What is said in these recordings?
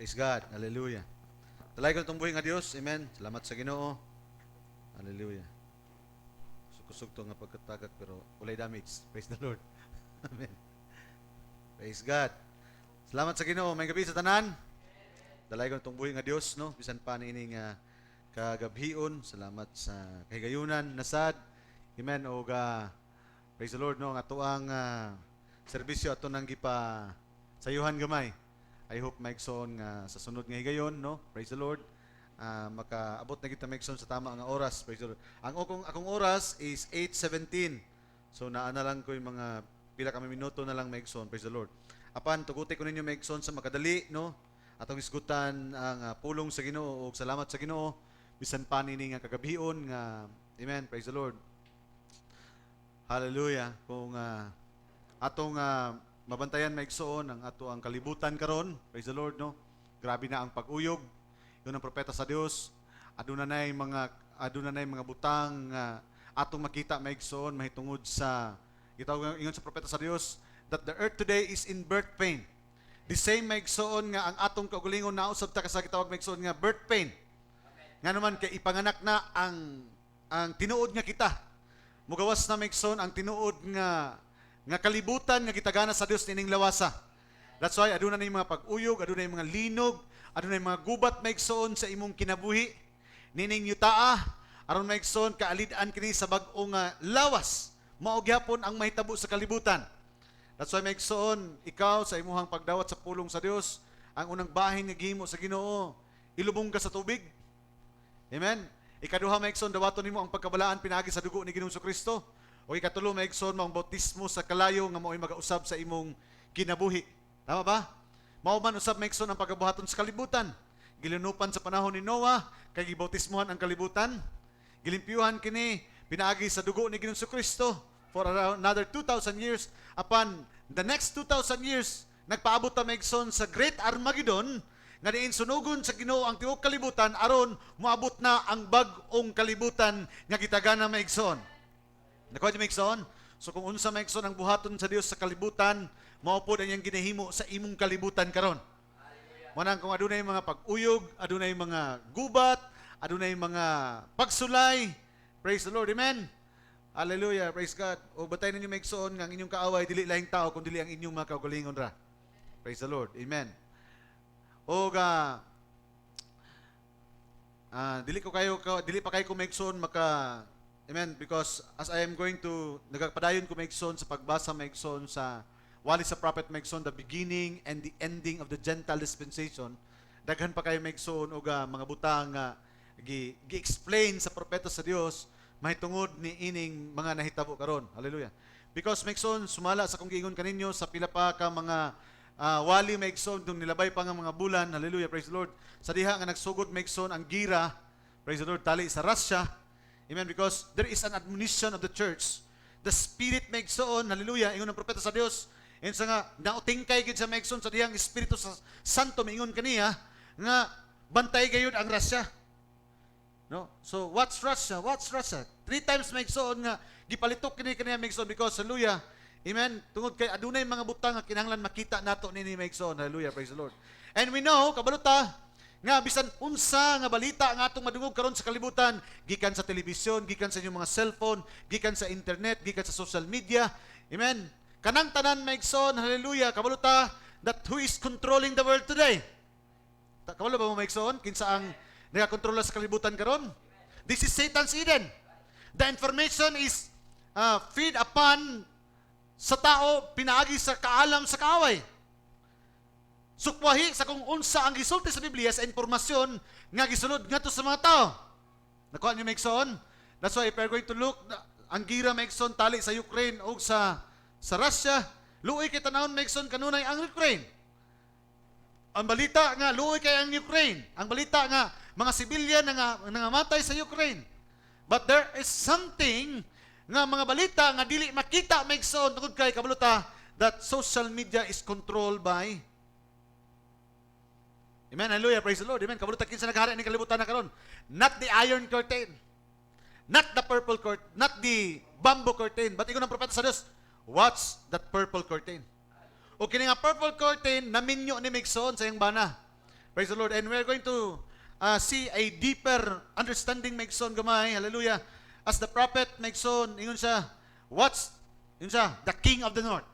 Praise God. Hallelujah. Talay ko itong buhay nga Diyos. Amen. Salamat sa Ginoo. Hallelujah. Sukusog to nga pagkatagak pero walay damage. Praise the Lord. Amen. Praise God. Salamat sa Ginoo. May gabi sa tanan. Talay ko itong buhay nga Diyos, no? Bisan pa nining kagabhion. Salamat sa kahigayunan, nasad. Amen. O praise the Lord, no? Nga tuang serbisyo ato nang gipa sayuhan gamay. I hope maigsoon nga sa sunod nga higayon, no? Praise the Lord. Makaabot na kita maigsoon sa tama nga oras. Praise the Lord. Ang akong oras is 8:17. So naa na lang ko yung mga pila kami minuto na lang maigsoon. Praise the Lord. Apan tuguti ko ninyo maigsoon sa makadali, no? Atong isgutan ang pulong sa Ginoo ug salamat sa Ginoo bisan pa nini nga kagabhion nga amen. Praise the Lord. Hallelujah. Kung atong mabantayan maigsoon ang ato ang kalibutan karon. Praise the Lord, no? Grabe na ang pag-uyog. Yun ang propeta sa Dios. Aduna nay mga butang atong makita maigsoon mahitungod sa gitawag ingon sa propeta sa Dios that the earth today is in birth pain. The same maigsoon nga ang atong kaugalingon nausab ta sa gitawag maigsoon nga birth pain. Nga naman kay ipanganak na ang tinuod nga kita. Mugawas na maigsoon ang tinuod nga kalibutan nga gitagana sa Dios nining lawasa. That's why aduna na yung mga pag-uyog, aduna yung mga linog, aduna yung mga gubat maigsoon sa imong kinabuhi. Nining yutaa aron maigsoon kaalid-an kini sa bag-ong lawas. Mao gyapon ang mahitabo sa kalibutan. That's why maigsoon ikaw sa imuhang pagdawat sa pulong sa Dios, ang unang bahin nga gihimo sa Ginoo, ilubong ka sa tubig. Amen. Ikaduha maigsoon dawaton nimo ang pagkabalaan pinaagi sa dugo ni Ginoong Kristo. O ikatulo maigsoon mong bautismo sa kalayo nga mao'y magausab sa imong kinabuhi. Tama ba? Mao man usab maigsoon ang pagabuhaton sa kalibutan. Gilinupan sa panahon ni Noah kay gibautismohan ang kalibutan. Gilimpyuhan kini pinaagi sa dugo ni Ginoong Kristo for around another 2,000 years. Upon the next 2,000 years, nagpaabot ta maigsoon sa Great Armageddon nga diin sunugon sa Ginoo ang tibuok kalibutan aron moabot na ang bag-ong kalibutan nga gitagana maigsoon. Nakuha niyo maigsoon? So kung unsa maigsoon ang buhaton sa Dios sa kalibutan, mao pod ang iyang ginahimo sa imong kalibutan karon. Manang kung adunay mga pag-uyog, adunay mga gubat, adunay mga pagsulay, praise the Lord, amen. Hallelujah, praise God. O batay ninyo maigsoon nga ang inyong kaaway dili laing tao kundi ang inyong mga kaugalingon ra. Praise the Lord, amen. O dili pa kayo maigsoon amen, because as I am going to nagapadayon ko maigsoon sa pagbasa maigsoon sa wali sa prophet maigsoon the beginning and the ending of the Gentile dispensation, daghan pa kayo maigsoon og mga butang nga gi-explain sa propeta sa Dios mahitungod ni ining mga nahitabo karon. Hallelujah. Because maigsoon sumala sa kung giingon kaninyo sa pila pa ka mga wali maigsoon dung nilabay pa nga mga bulan. Hallelujah, praise the Lord. Sa diha nga nagsugod maigsoon ang gira, praise the Lord, tali sa Russia. Amen, because there is an admonition of the church. The Spirit maigsoon, hallelujah, ingon ang propeta sa Dios. And sa nga nautingkay gid sa maigsoon sa dihang Espiritu Santo maingon kaniya nga bantay gayud ang Russia. No? So what's Russia? What's Russia? 3 times maigsoon nga gipalitok kaniya maigsoon because hallelujah. Amen. Tungod kay adunay mga butang nga kinahanglan makita nato nini maigsoon. Hallelujah, praise the Lord. And we know kabaluta nga bisan unsa nga balita nga atong madungog karon sa kalibutan, gikan sa telebisyon, gikan sa inyong mga cellphone, gikan sa internet, gikan sa social media. Amen. Kanang tanan maigsoon, hallelujah, kabaluta that who is controlling the world today? Kabalo ba mo maigsoon kinsa ang nagakontrola sa kalibutan karon? This is Satan's Eden. The information is feed upon sa tao pinaagi sa kaalam sa kaaway. Sukwahi sa kung unsa ang gisulti sa Biblia sa impormasyon nga gisulod ngadto sa mga tao. Nakuha niyo maigsoon? That's why if we're going to look, ang gira maigsoon tali sa Ukraine o sa Russia, luoy kay tanawon maigsoon kanunay ang Ukraine. Ang balita nga luoy kay ang Ukraine. Ang balita nga mga sibilyan nga nangamatay sa Ukraine. But there is something nga mga balita nga dili makita maigsoon tungod kay kabaluta that social media is controlled by. Amen, hallelujah, praise the Lord. Amen, kabaluta kinsa naghari ni kalibutan na karon. Not the iron curtain, not the purple curtain, not the bamboo curtain, but ingon ang propeta sa Dios, what's that purple curtain? O kini nga purple curtain naminyo ni maigsoon sa iyang bana. Praise the Lord. And we're going to see a deeper understanding maigsoon gamay. Hallelujah. As the prophet maigsoon, ingon siya, yun siya, the king of the north.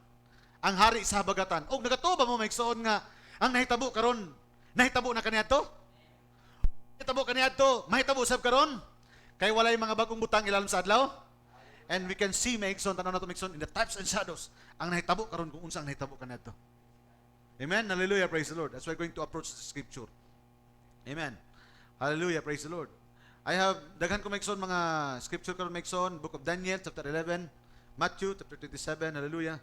Ang hari sa habagatan. O nagatuo ba mo maigsoon nga ang nahitabo karon, nahitabo na kaniadto? Nahitabo kaniadto, mahitabo sab karon. Kay walay mga bagong butang ilalom sa adlaw. And we can see maigsoon, tanaw nato maigsoon in the types and shadows. Ang nahitabo karon kung unsa ang nahitabo kaniadto. Amen. Hallelujah. Praise the Lord. That's why we're going to approach the scripture. Amen. Hallelujah. Praise the Lord. I have daghan ko maigsoon mga scripture karon maigsoon, Book of Daniel chapter 11, Matthew chapter 27. Hallelujah.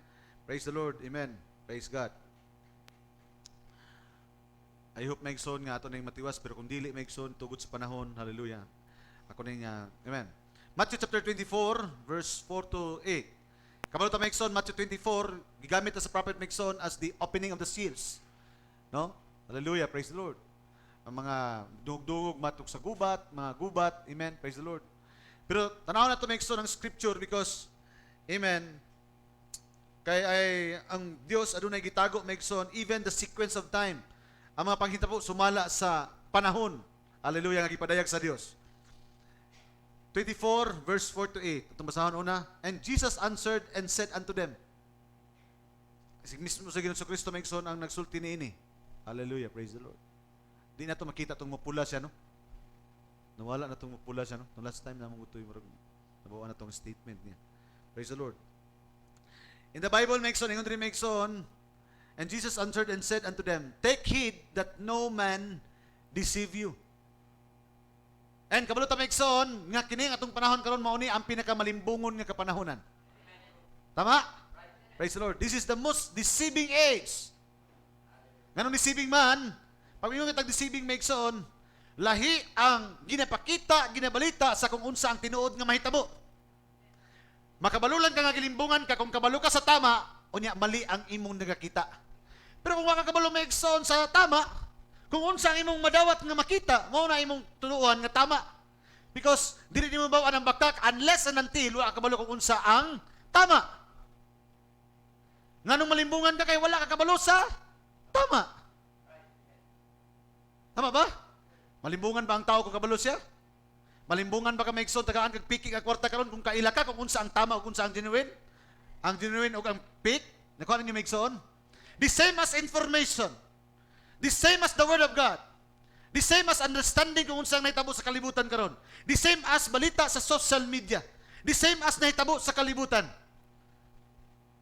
Praise the Lord. Amen. Praise God. I hope maigsoon nga ato ning matiwas, pero kung dili maigsoon tugod sa panahon. Hallelujah. Ako ning amen. Matthew chapter 24 verse 4 to 8. Kabalo ta maigsoon Matthew 24 gigamit sa prophet maigsoon as the opening of the seals. No? Hallelujah. Praise the Lord. Ang mga dugdug matuk sa gubat, mga gubat. Amen. Praise the Lord. Pero tanaw na to maigsoon ang scripture because amen. Kay ay ang Dios adunay gitago maigsoon even the sequence of time. Ang mga panghitabo sumala sa panahon. Hallelujah nga gipadayag sa Dios. 24 verse 4 to 8. Itong basahon una. And Jesus answered and said unto them. Isig mismo sa Ginoong Kristo maigsoon ang nagsulti niini. Hallelujah, praise the Lord. Di na to makita tong mapula siya, no? Nawala na tong mapula siya, no? No last time na magutoy marag nabawa na tong statement niya. Praise the Lord. In the Bible maigsoon, ingon diri maigsoon, and Jesus answered and said unto them, take heed that no man deceive you. And kabalo ta maigsoon nga kini atong panahon karon mao ni ang pinakamalimbungon nga kapanahonan. Tama? Praise the Lord. This is the most deceiving age. Nganong deceiving man? Pag ingon nga deceiving maigsoon, lahi ang ginapakita, ginabalita sa kung unsa ang tinuod nga mahitabo. Makabalulan ka nga gilimbungan ka kung kabalo ka sa tama, unya mali ang imong nagakita. Pero kung wala ka kabalo maigsoon sa tama, kung unsa ang imong madawat nga makita, mao na imong tunuan nga tama. Because dili nimo bawa ang bakak unless and until wala ka kabalo kung unsa ang tama. Nganong malimbungan ka kay wala ka kabalo sa tama. Tama ba? Malimbungan ba ang tao kung kabalo siya? Malimbungan ba ka maigsoon tagaan kag piki ka kwarta karon kung kaila ka kung unsa ang tama ug unsa ang genuine? Ang genuine ug ang fake, nakuha ninyo maigsoon? The same as information. The same as the word of God. The same as understanding kung unsa ang nahitabo sa kalibutan karon. The same as balita sa social media. The same as nahitabo sa kalibutan.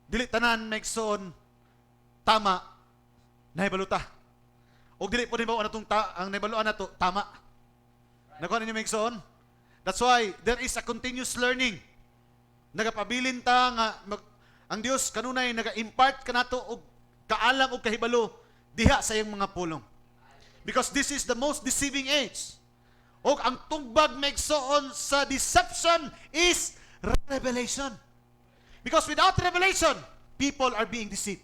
Dili tanan maigsoon tama nahibaluta. Og dili po nibaw anatong ang nahibaluan nato tama. Nakuha ninyo maigsoon? That's why there is a continuous learning. Nagapabilin ta nga ang Dios kanunay naga-impart kanato og kaalam og kahibalo diha sa iyang mga pulong. Because this is the most deceiving age. Og ang tugbag maigsoon sa deception is revelation. Because without revelation, people are being deceived.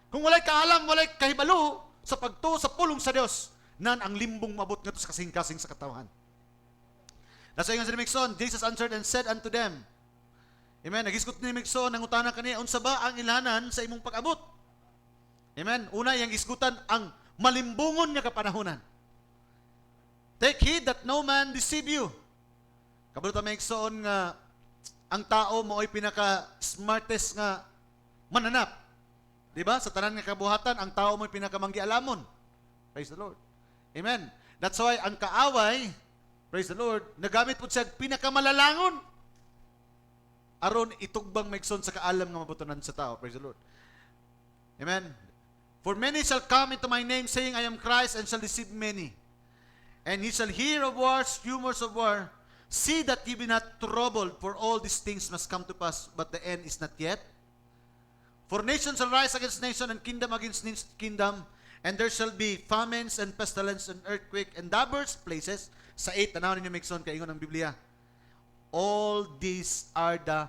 Kung walay kaalam, walay kahibalo sa pagtuo sa pulong sa Dios, nan ang limbong mabot nga to sa kasing-kasing sa katawan. That's why nga sa Migson, Jesus answered and said unto them, amen, nagisgot ni Migson, nangutana kaniya, unsa ba ang ilanan sa imong pag-abot? Amen, una yang isgutan ang malimbungon nga kapanahunan. Take heed that no man deceive you. Kabalo ta Migson nga ang tao mo ay pinaka-smartest nga mananap. Diba? Sa tanan nga kabuhatan, ang tao mo ay pinaka-manggialamon. Praise the Lord. Amen. That's why ang kaaway, praise the Lord, nagamit po siya pinakamalalangon aron itugbang maigsoon sa kaalam nga mabutonan sa tao. Praise the Lord. Amen. For many shall come into my name, saying, I am Christ, and shall deceive many. And he shall hear of wars, rumors of war. See that ye be not troubled, for all these things must come to pass, but the end is not yet. For nation shall rise against nation, and kingdom against kingdom, and there shall be famines and pestilence and earthquake and diverse places. Sa 8, tanaw ninyo Migson, kaingon ng Biblia. All these are the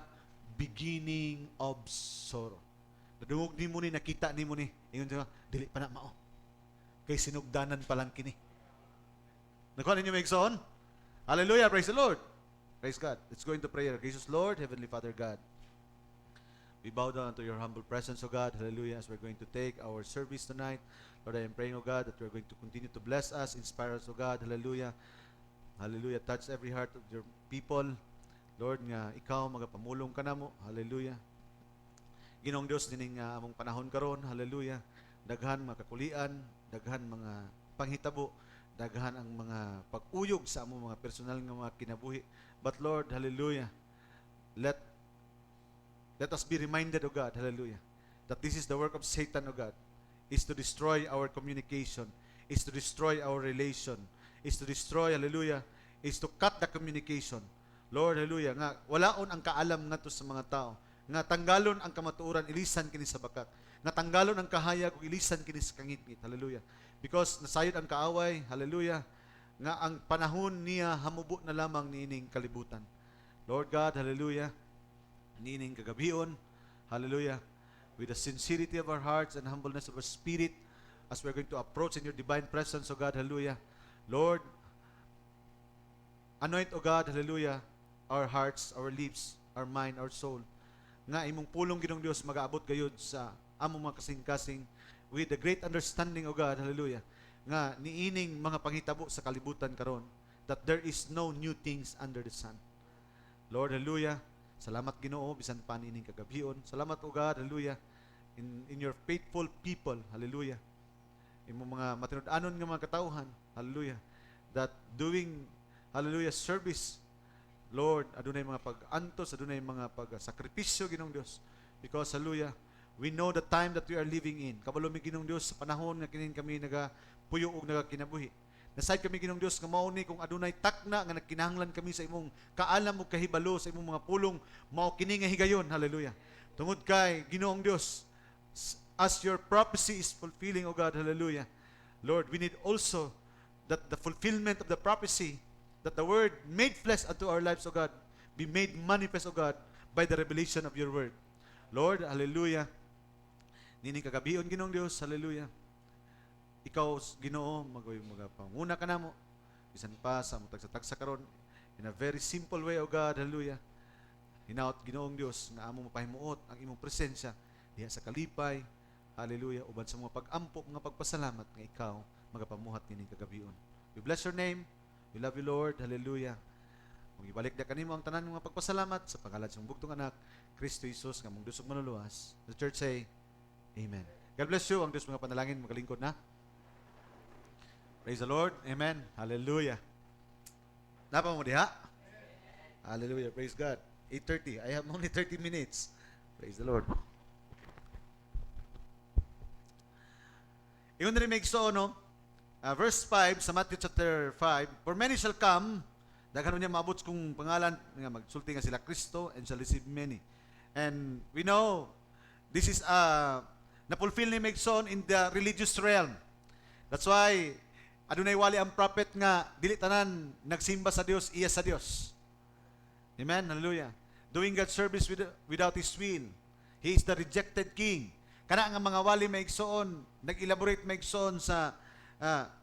beginning of sorrow. Nadungog ni mo ni, nakita ni mo ni. Ingon siya, dili pa na mao. Kay sinugdanan pa lang kini. Nakuha ninyo Migson? Hallelujah, praise the Lord. Praise God. Let's go into prayer. Jesus, Lord, Heavenly Father God. We bow down to your humble presence, O God. Hallelujah. As we're going to take our service tonight, Lord, I am praying, O God, that you're going to continue to bless us, inspire us, O God. Hallelujah. Hallelujah. Touch every heart of your people. Lord, nga ikaw magapamulong ka namo. Hallelujah. Ginong Dios dining among panahon karon. Hallelujah. Daghan mga kakulian, daghan mga panghitabo, daghan ang mga pag-uyog sa among mga personal nga mga kinabuhi. But Lord, hallelujah. Let us be reminded, O God, hallelujah, that this is the work of Satan, O God, is to destroy our communication, is to destroy our relation, is to destroy, hallelujah, is to cut the communication. Lord, hallelujah, nga walaon ang kaalam ngadto sa mga tao, nga tanggalon ang kamatuoran, ilisan kini sa bakak, nga tanggalon ang kahayag, ug ilisan kini sa kangitngit, hallelujah. Because nasayod ang kaaway, hallelujah, nga ang panahon niya hamubo na lamang niining kalibutan. Lord God, hallelujah, nining kagabion, hallelujah, with the sincerity of our hearts and humbleness of our spirit, as we're going to approach in your divine presence, O God, hallelujah. Lord, anoint, O God, hallelujah, our hearts, our lips, our mind, our soul, nga imong pulong Ginong Dios mag-aabot gayud sa among mga kasing-kasing with the great understanding, O God, hallelujah, nga niining mga panghitabo sa kalibutan karon, that there is no new things under the sun. Lord, hallelujah. Salamat Ginoo bisan pa nining kagabion. Salamat, O God, hallelujah, in your faithful people, hallelujah. Imong mga matinud-anon nga mga katawhan, hallelujah, that doing, hallelujah, service, Lord, adunay mga pag-antos, adunay mga pag-sakripisyo Ginong Dios, because hallelujah, we know the time that we are living in. Kabalo mi Ginong Dios sa panahon nga kinin kami nagapuyo ug nagakinabuhi. Nasayod kami Ginong Dios nga mao ni kung adunay takna nga nagkinahanglan kami sa imong kaalam ug kahibalo sa imong mga pulong, mao kini nga higayon, hallelujah. Tungod kay Ginoong Dios, as your prophecy is fulfilling, O God, hallelujah. Lord, we need also that the fulfillment of the prophecy, that the word made flesh unto our lives, O God, be made manifest, O God, by the revelation of your word. Lord, hallelujah. Nining kagabion Ginoong Dios, hallelujah. Ikaw, Ginoo, magpanguna ka namo, bisan pa sa tagsa karon, in a very simple way, O God, hallelujah. Hinaot Ginoong Dios nga among mapahimuot ang imong presensya diha sa kalipay, hallelujah, uban sa mga pag-ampo, mga pagpasalamat nga ikaw magapamuhat nining kagabion. We bless your name. We love you, Lord, hallelujah. Kung ibalik na kanimo ang tanan ng mga pagpasalamat sa pangalan sa bugtong anak, Kristo Jesus, nga mong dusog manuluwas. The church say, Amen. God bless you. Ang Diyos mga panalangin, magalingkod na. Praise the Lord. Amen. Hallelujah. Napa mo diha? Hallelujah. Praise God. 8:30. I have only 30 minutes. Praise the Lord. Iyon rin may so, no? Verse 5 sa Matthew chapter 5, for many shall come, daghan niya maabot kung pangalan, nga magsulti nga sila Kristo, and shall receive many. And we know, this is na-fulfill ni Megson in the religious realm. That's why, adunay wali ang prophet nga, dili tanan nagsimba sa Dios, iya sa Dios. Amen, hallelujah. Doing God's service without His will. He is the rejected king. Kana nga mga wali Megson, nag-elaborate Megson sa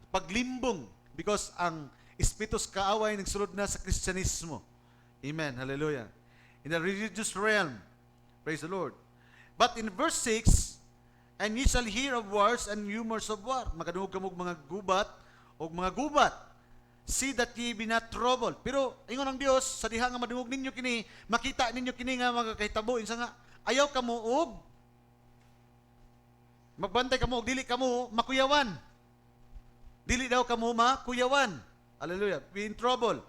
paglimbong, because ang Espiritus kaaway nagsulod na sa Kristyanismo. Amen, hallelujah. In the religious realm, praise the Lord. But in verse 6, and ye shall hear of wars and rumors of war. Makadungog kamog mga gubat o mga gubat. See that ye be not troubled. Pero ingon ang Dios, sa diha nga madungog ninyo kini, makita ninyo kini nga mga kahitabo, insa nga ayaw kamo og magbantay kamo og dili kamo makuyawan. Dili daw kamo makuyawan. Hallelujah. Be in trouble.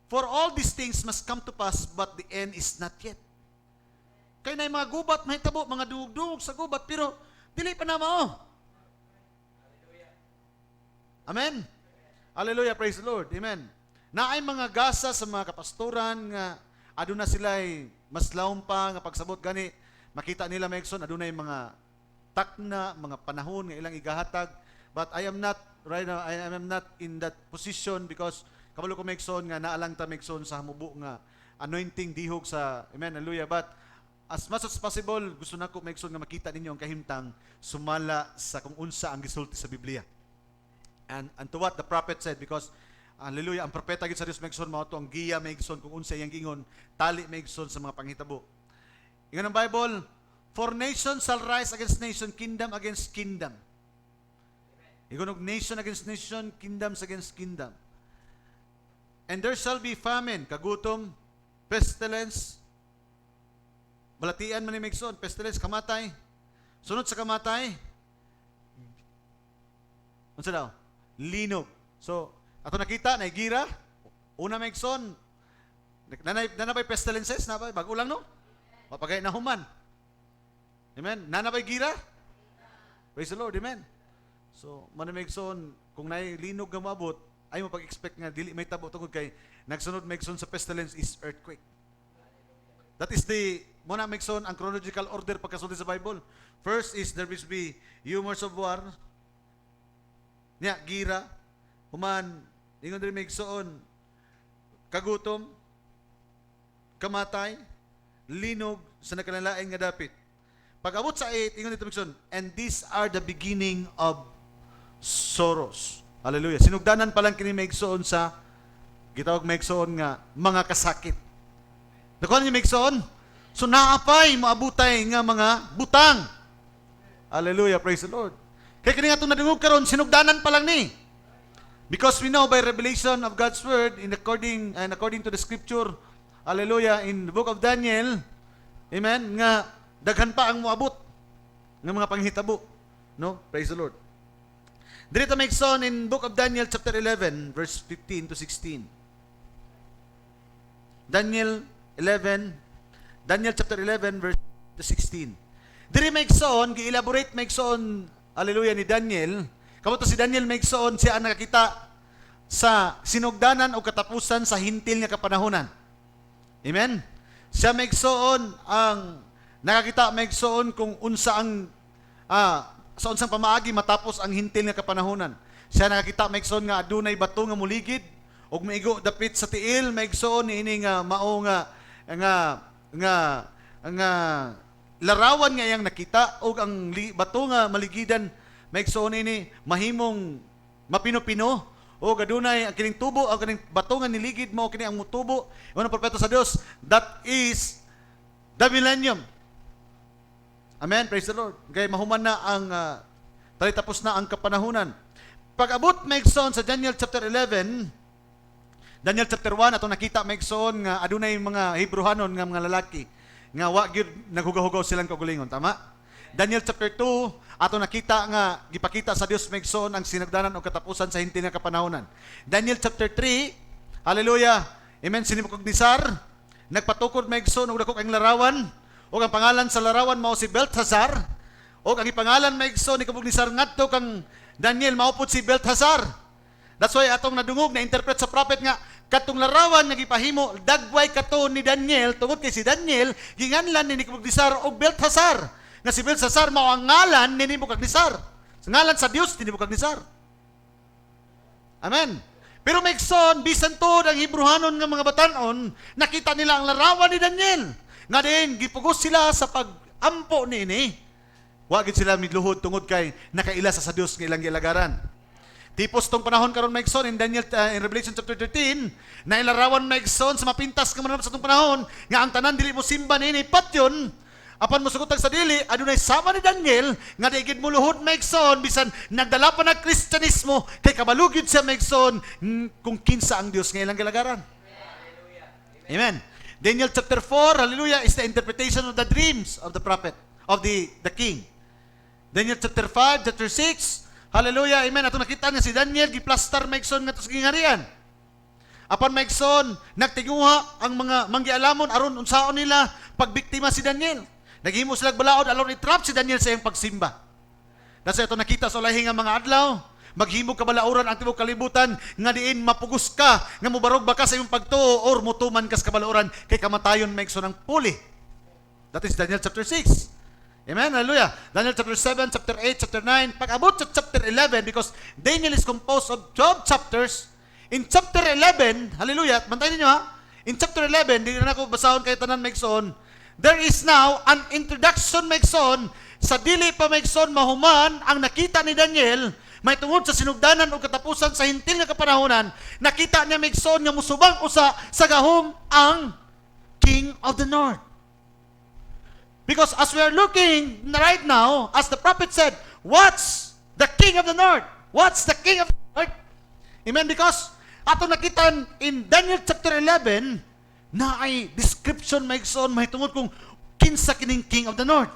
For all these things must come to pass, but the end is not yet. Kaya na yung mga gubat, mahitabo, mga dugdug sa gubat, pero dili pa na mao. Amen? Hallelujah, praise the Lord. Amen. Naay mga gasa sa mga kapastoran nga aduna sila'y mas laom pa nga pagsabot gani, makita nila Megson, adunay mga takna, mga panahon nga ilang igahatag, but I am not right now, I am not in that position because kabalo ko Megson nga naalang ta Megson sa hamubo nga anointing dihog sa, amen, hallelujah, but as much as possible, gusto na ko Megson nga makita ninyo ang kahimtang sumala sa kung unsa ang gisulti sa Biblia. And to what the prophet said, because hallelujah, ang propeta gid sa Dios Megson mao to ang giya Megson kung unsa iyang gingon, tali Megson sa mga panghitabo. Ingon ang Bible, for nation shall rise against nation, kingdom against kingdom. Ingon og nation against nation, kingdoms against kingdom. And there shall be famine, kagutom, pestilence, balatian man ni Megson, pestilence, kamatay. Sunod sa kamatay, unsa daw? Linog. So, ato nakita, naigira, una Megson, nanabay pestilences, nabay, bago lang no? Mapagay na human. Amen? Nanabay gira? Praise the Lord, amen? So, manamigson, kung nailinog nga maabot, ay mo pag-expect nga, dili may tabo tungkol kay, nagsunod Megson sa pestilence is earthquake. That is the, muna Megson, ang chronological order pagkasulti sa Bible. First is, there will be humors of war, gira, human, ingon din Megson, kagutom, kamatay, linog sa nakalalaing nga dapit. Pag-abot sa 8, ingon dito Megson, and these are the beginning of sorrows. Hallelujah. Sinugdanan pa lang kini Megson sa gitawag Megson nga mga kasakit. Nakuha niyo Megson? So naapay maabutay nga mga butang. Hallelujah, praise the Lord. Kaya kini nga itong nadungog karon, sinugdanan pa lang ni. Because we know by revelation of God's word according to the scripture, hallelujah, in the book of Daniel, amen, nga daghan pa ang moabot ng mga panghitabo. No? Praise the Lord. Dito Megson in book of Daniel chapter 11 verse 15 to 16. Daniel chapter 11 verse 16. Diri Megson gi-elaborate Megson, hallelujah, ni Daniel. Kamuto si Daniel Megson, siya ang nakakita sa sinugdanan o katapusan sa hintil nga kapanahonan. Amen. Siya Megson ang nakakita Megson kung unsa ang sa unsang pamaagi matapos ang hintil nga kapanahonan. Siya nakakita Megson nga adunay bato nga muligid ug maigo dapit sa tiil Megson ini nga mao nga larawan nga iyang nakita ug ang bato nga maligidan Megson ini mahimong mapino-pino o gadunay ang kining tubo ang kining bato nga niligid mao kini ang mutubo ang propeta sa Dios, that is the millennium. Amen, praise the Lord. Kaya mahuman na ang tapos na ang kapanahunan. Pag-abot Megson sa Daniel chapter 11, Daniel chapter 1 ato nakita Megson nga adunay mga Hebrewanon nga mga lalaki nga wa gyud naghugaw-hugaw silang kaugalingon, tama? Daniel chapter 2 ato nakita nga gipakita sa Dios Megson ang sinagdanan o katapusan sa hintil nga kapanahunan. Daniel chapter 3, hallelujah, amen, si Nebukadnezar nagpatukod Megson og dako ang larawan, o ang pangalan sa larawan mao si Belteshazzar, o ang ipangalan Megson ni Nebukadnezar ngadto kang Daniel maupod si Belteshazzar. That's why atong nadungog na interpret sa prophet nga katong larawan nga gipahimo dagway kato ni Daniel tungod kay si Daniel ginganlan ni Nebukadnezar og Belteshazzar. Nga si Belteshazzar mao ang ngalan ni Nebukadnezar. Sa ngalan sa Dios ni Nebukadnezar. Amen. Pero Megson, bisan to ang Hebrewanon nga mga batanon, nakita nila ang larawan ni Daniel. Nga din, gipugos sila sa pag-ampo ni. Wagid sila midluhod tungod kay nakaila sa Dios nga ilang gilagaran. Tipos tong panahon karon Megson in Revelation chapter 13, na ilarawan Megson sa mapintas nga mananap sa tong panahon nga ang tanan dili mo simba ni patyon. Apan mosugotag sa dili adunay sama ni Daniel nga digid mo luhod Megson bisan nagdala pa na Kristyanismo kay kabalugid siya Megson kung kinsa ang Dios nga ilang gilagaran. Amen. Daniel chapter 4, hallelujah, is the interpretation of the dreams of the prophet, of the king. Daniel chapter 5, chapter 6, hallelujah, amen. Ato nakita nga si Daniel, giplastar Megson nga tos gingarian. Apan Megson, nagtinguha ang mga manggialamon aron unsaon nila pagbiktima si Daniel. Naghimo sila balaod aron i-trap si Daniel sa iyang pagsimba. Nasa ito nakita sa lahi nga mga adlaw, maghimo ka balauran ang tibuok kalibutan nga diin mapugos ka nga mubarog ba ka sa imong pagtuo or mutuman ka sa kabalauran kay kamatayon Megson ang puli. That is Daniel chapter 6. Amen, hallelujah. Daniel chapter 7, chapter 8, chapter 9. Pag-abot sa chapter 11, because Daniel is composed of 12 chapters. In chapter 11, hallelujah, bantayin niyo ha, in chapter 11, hindi na ako basahon kay tanan Megson, there is now an introduction Megson, sa dili pa Megson mahuman ang nakita ni Daniel, may tungod sa sinugdanan o katapusan sa hintil nga kapanahonan, nakita niya Megson nga musubang usa sa gahom ang King of the North. Because as we are looking right now, as the prophet said, what's the king of the north? What's the king of the north? Amen? Because ato nakita in Daniel chapter 11 na ay description maigsoon mahitungod kung kinsa kining king of the north.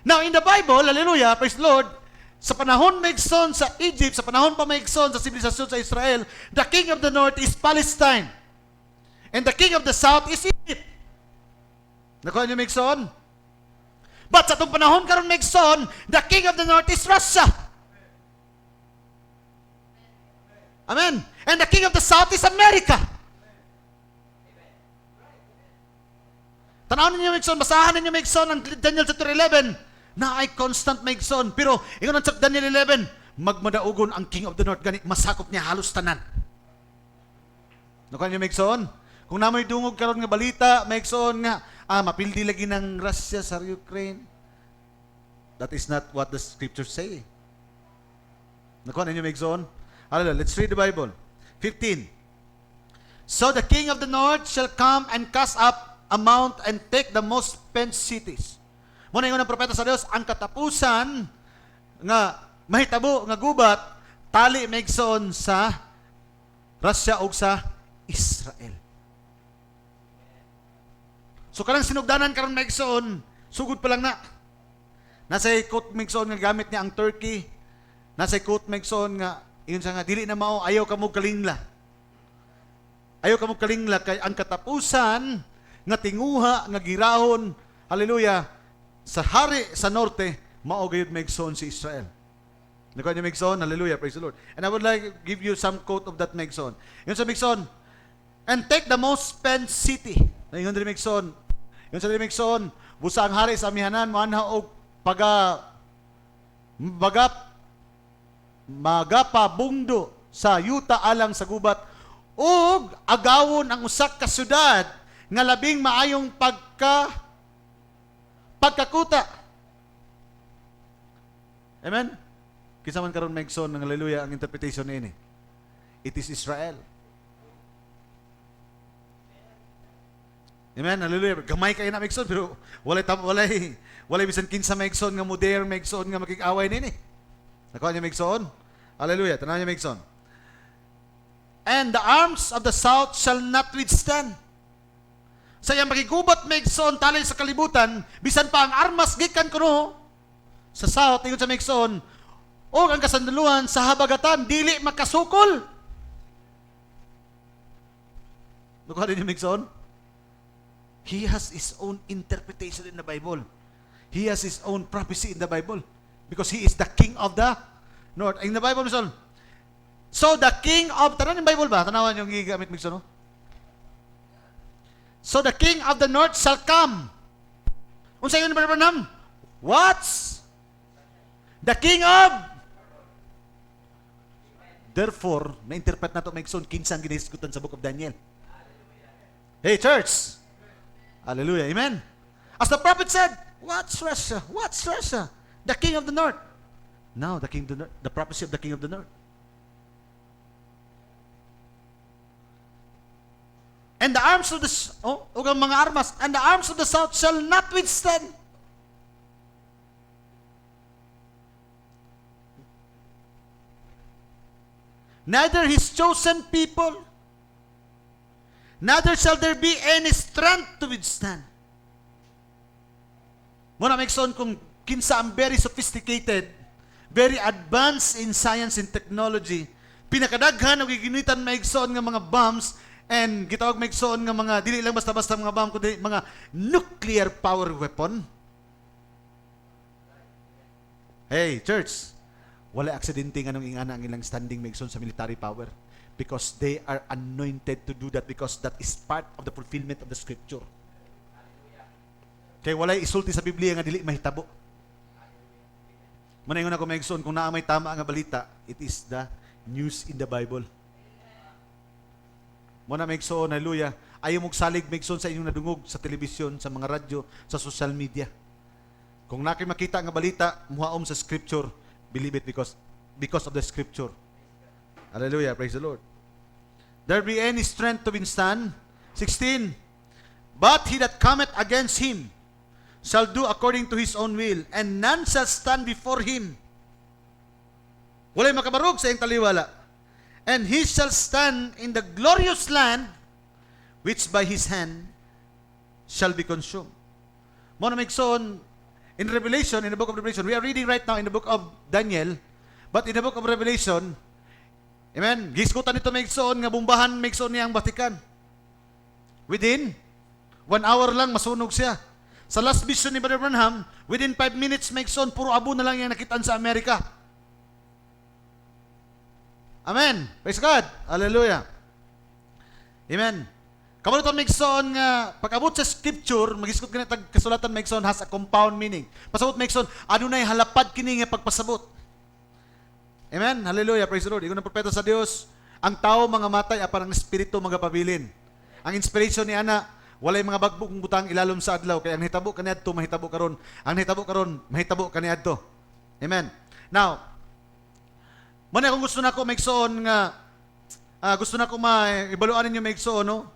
Now in the Bible, hallelujah, praise the Lord, sa panahon maigsoon sa Egypt, sa panahon pa maigsoon sa sibilisasyon sa Israel, the king of the north is Palestine. And the king of the south is Egypt. Nakuha niyo maigsoon? But sa itong panahon karon maigsoon, the king of the north is Russia. Amen. And the king of the south is America. Tanawin niyo maigsoon, basahan niyo maigsoon ang Daniel chapter 11 na ay constant maigsoon. Pero ingon ang Daniel 11, magmadaugon ang king of the north gani masakop niya halos tanan. Nakuha niyo maigsoon? Kung namoy dungog karon nga balita, maigsoon nga mapildi lagi ng Russia sa Ukraine. That is not what the scriptures say. Nakuha niyo maigsoon? Hallelujah. Let's read the Bible. 15. So the king of the north shall come and cast up a mount and take the most fenced cities. Muna yung propeta sa Dios, ang katapusan nga mahitabo nga gubat tali maigsoon sa Russia ug sa Israel. So kanang sinugdanan karon maigsoon, sugod pa lang na. Nasa ikot maigsoon nga gamit niya ang Turkey. Nasa ikot maigsoon nga iyon sa nga dili na mao ayaw kamo kalingla. Ayaw kamo kalingla kay ang katapusan nga tinguha nga girahon, hallelujah, sa hari sa norte mao gayud maigsoon si Israel. Nakuha niyo maigsoon, hallelujah, praise the Lord. And I would like to give you some quote of that maigsoon. Iyon sa maigsoon, and take the most fenced city. Iyon diri maigsoon. Iyon sa diri maigsoon, busa ang hari sa amihanan moanha og magapabungdo sa yuta alang sa gubat ug agawon ang usak ka syudad nga labing maayong pagkakuta. Amen. Kinsa man karon maigsoon ng hallelujah ang interpretation niini. It is Israel. Amen. Hallelujah. Gamay kay na maigsoon pero walay bisan kinsa maigsoon nga modern maigsoon nga makik-away nini. Nakuha niya maigsoon? Hallelujah. Tanaw niya maigsoon. And the arms of the south shall not withstand. Sa iyang makigubat maigsoon tali sa kalibutan, bisan pa ang armas gikan kuno sa south, ingon sa maigsoon, o ang kasandaluhan sa habagatan, dili makasukol. Nakuha rin yung maigsoon? He has his own interpretation in the Bible. He has his own prophecy in the Bible. Because he is the king of the north. In the Bible, maigsoon, so the king of, tanan yung Bible ba? Tanawan yung gigamit maigsoon, no? So the king of the north shall come. Unsa yun, Brother Branham? What's the king of? Therefore, na-interpret na ito maigsoon kinsa ang giniskutan sa book of Daniel. Hey, church! Hallelujah. Amen? As the prophet said, what's Russia? What's Russia? The king of the north. Now, the king of the north, the prophecy of the king of the north. And the arms of the mga armas, and the arms of the south shall not withstand. Neither his chosen people, neither shall there be any strength to withstand. Muna maigsoon kung kinsa ang very sophisticated, very advanced in science and technology, pinakadaghan ang giginitan maigsoon nga mga bombs, and gitawag maigsoon nga mga dili lang basta-basta mga bomb kundi mga nuclear power weapon. Hey, church, wala aksidente nga nung ingana ang ilang standing maigsoon sa military power because they are anointed to do that because that is part of the fulfillment of the scripture. Kaya walay isulti sa Biblia nga dili mahitabo. Manaingon ako maigsoon kung naa may tama nga balita, it is the news in the Bible. Muna maigsoon, hallelujah, ayaw mong salig maigsoon sa inyong nadungog sa telebisyon, sa mga radyo, sa social media. Kung nakay makita nga balita, muhaom sa scripture, believe it because of the scripture. Hallelujah, praise the Lord. There be any strength to withstand? 16. But he that cometh against him shall do according to his own will, and none shall stand before him. Walay makabarog sa iyang taliwala. And he shall stand in the glorious land, which by his hand shall be consumed. Mo na maigsoon, in Revelation, in the book of Revelation, we are reading right now in the book of Daniel, but in the book of Revelation, amen, giskutan nito maigsoon, nga bumbahan maigsoon niya ang Vatican. Within 1 hour lang, masunog siya. Sa last vision ni Brother Branham, within 5 minutes maigsoon, puro abo na lang yung nakitaan sa Amerika. Amen. Praise God. Hallelujah. Amen. Kamu ito maigsoon nga, pag-abot sa scripture, mag-iskot ka na kasulatan maigsoon has a compound meaning. Pasabot maigsoon, ano na halapad kini nga pagpasabot. Amen. Hallelujah. Praise the Lord. Igon ang propeta sa Dios, ang tao mga matay apan ang espiritu magapabilin. Ang inspiration ni ana, walay mga bagbong butang ilalom sa adlaw, kaya ang hitabo kaniadto mahitabo karon. Ang hitabo karon mahitabo kaniadto. Amen. Now, muna kung gusto nako maigsoon nga gusto nako maibaluan ninyo maigsoon no